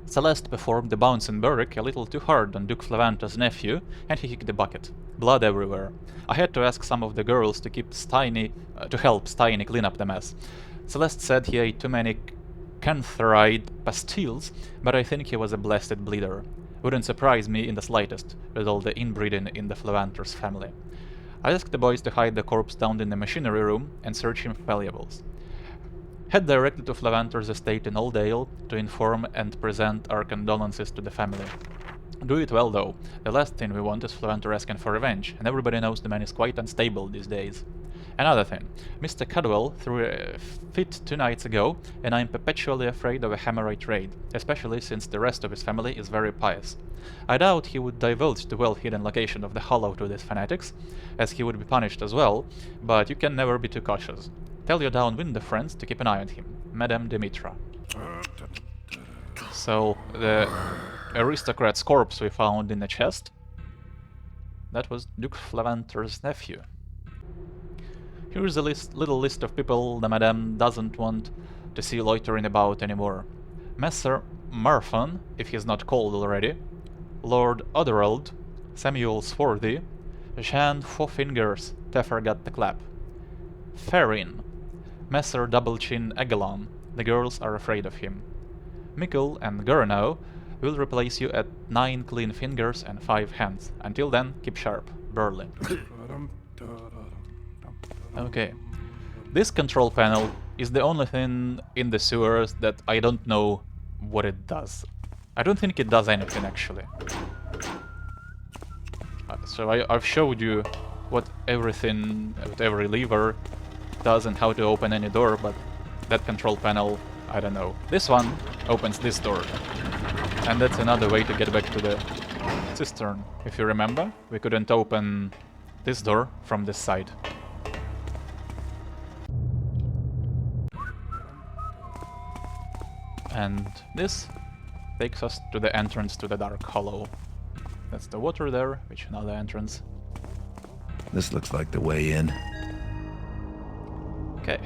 Celeste performed the bouncing Burrick a little too hard on Duke Flavanta's nephew, and he kicked the bucket. Blood everywhere. I had to ask some of the girls to help Steiny clean up the mess. Celeste said he ate too many cantharide pastilles, but I think he was a blasted bleeder. Wouldn't surprise me in the slightest, with all the inbreeding in the Flavanter's family. I asked the boys to hide the corpse down in the machinery room and search him for valuables. Head directly to Flavanter's estate in Oldale to inform and present our condolences to the family. Do it well though. The last thing we want is Flavanter asking for revenge, and everybody knows the man is quite unstable these days. Another thing, Mr. Cadwell threw a fit 2 nights ago, and I'm perpetually afraid of a Hammerite raid, especially since the rest of his family is very pious. I doubt he would divulge the well-hidden location of the Hollow to these fanatics, as he would be punished as well, but you can never be too cautious. Tell your downwinder friends to keep an eye on him. Madame Dimitra. So, the aristocrat's corpse we found in the chest, that was Duke Flavanter's nephew. Here's a little list of people the Madame doesn't want to see loitering about anymore. Messer Marfan, if he's not called already, Lord Otherald, Samuel Swarthy, Jean Fourfingers, Tefergat the Clap, Farin, Messer Doublechin Aguilon, the girls are afraid of him. Mikkel and Gurnow will replace you at 9 clean fingers and 5 hands. Until then, keep sharp. Burley. Okay. This control panel is the only thing in the sewers that I don't know what it does. I don't think it does anything actually. So I've showed you what every lever does and how to open any door, but that control panel, I don't know. This one opens this door. And that's another way to get back to the cistern. If you remember, we couldn't open this door from this side. And this takes us to the entrance to the Dark Hollow. That's the water there, which is another entrance. This looks like the way in. Okay.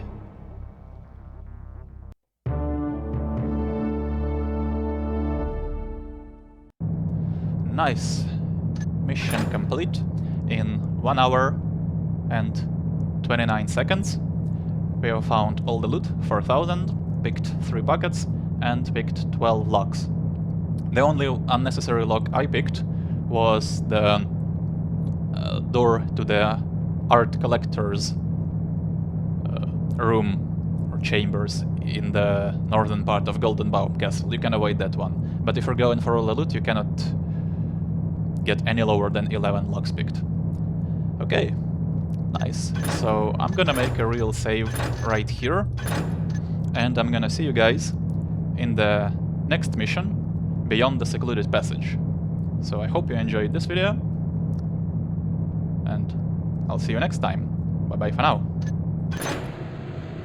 Nice. Mission complete in 1 hour and 29 seconds. We have found all the loot, 4,000, picked 3 buckets, and picked 12 locks. The only unnecessary lock I picked was the door to the art collector's room or chambers in the northern part of Goldenbaum Castle. You can avoid that one. But if you're going for all the loot, you cannot get any lower than 11 locks picked. Okay, nice. So I'm gonna make a real save right here, and I'm gonna see you guys in the next mission, Beyond the Secluded Passage. So I hope you enjoyed this video, and I'll see you next time. Bye bye for now.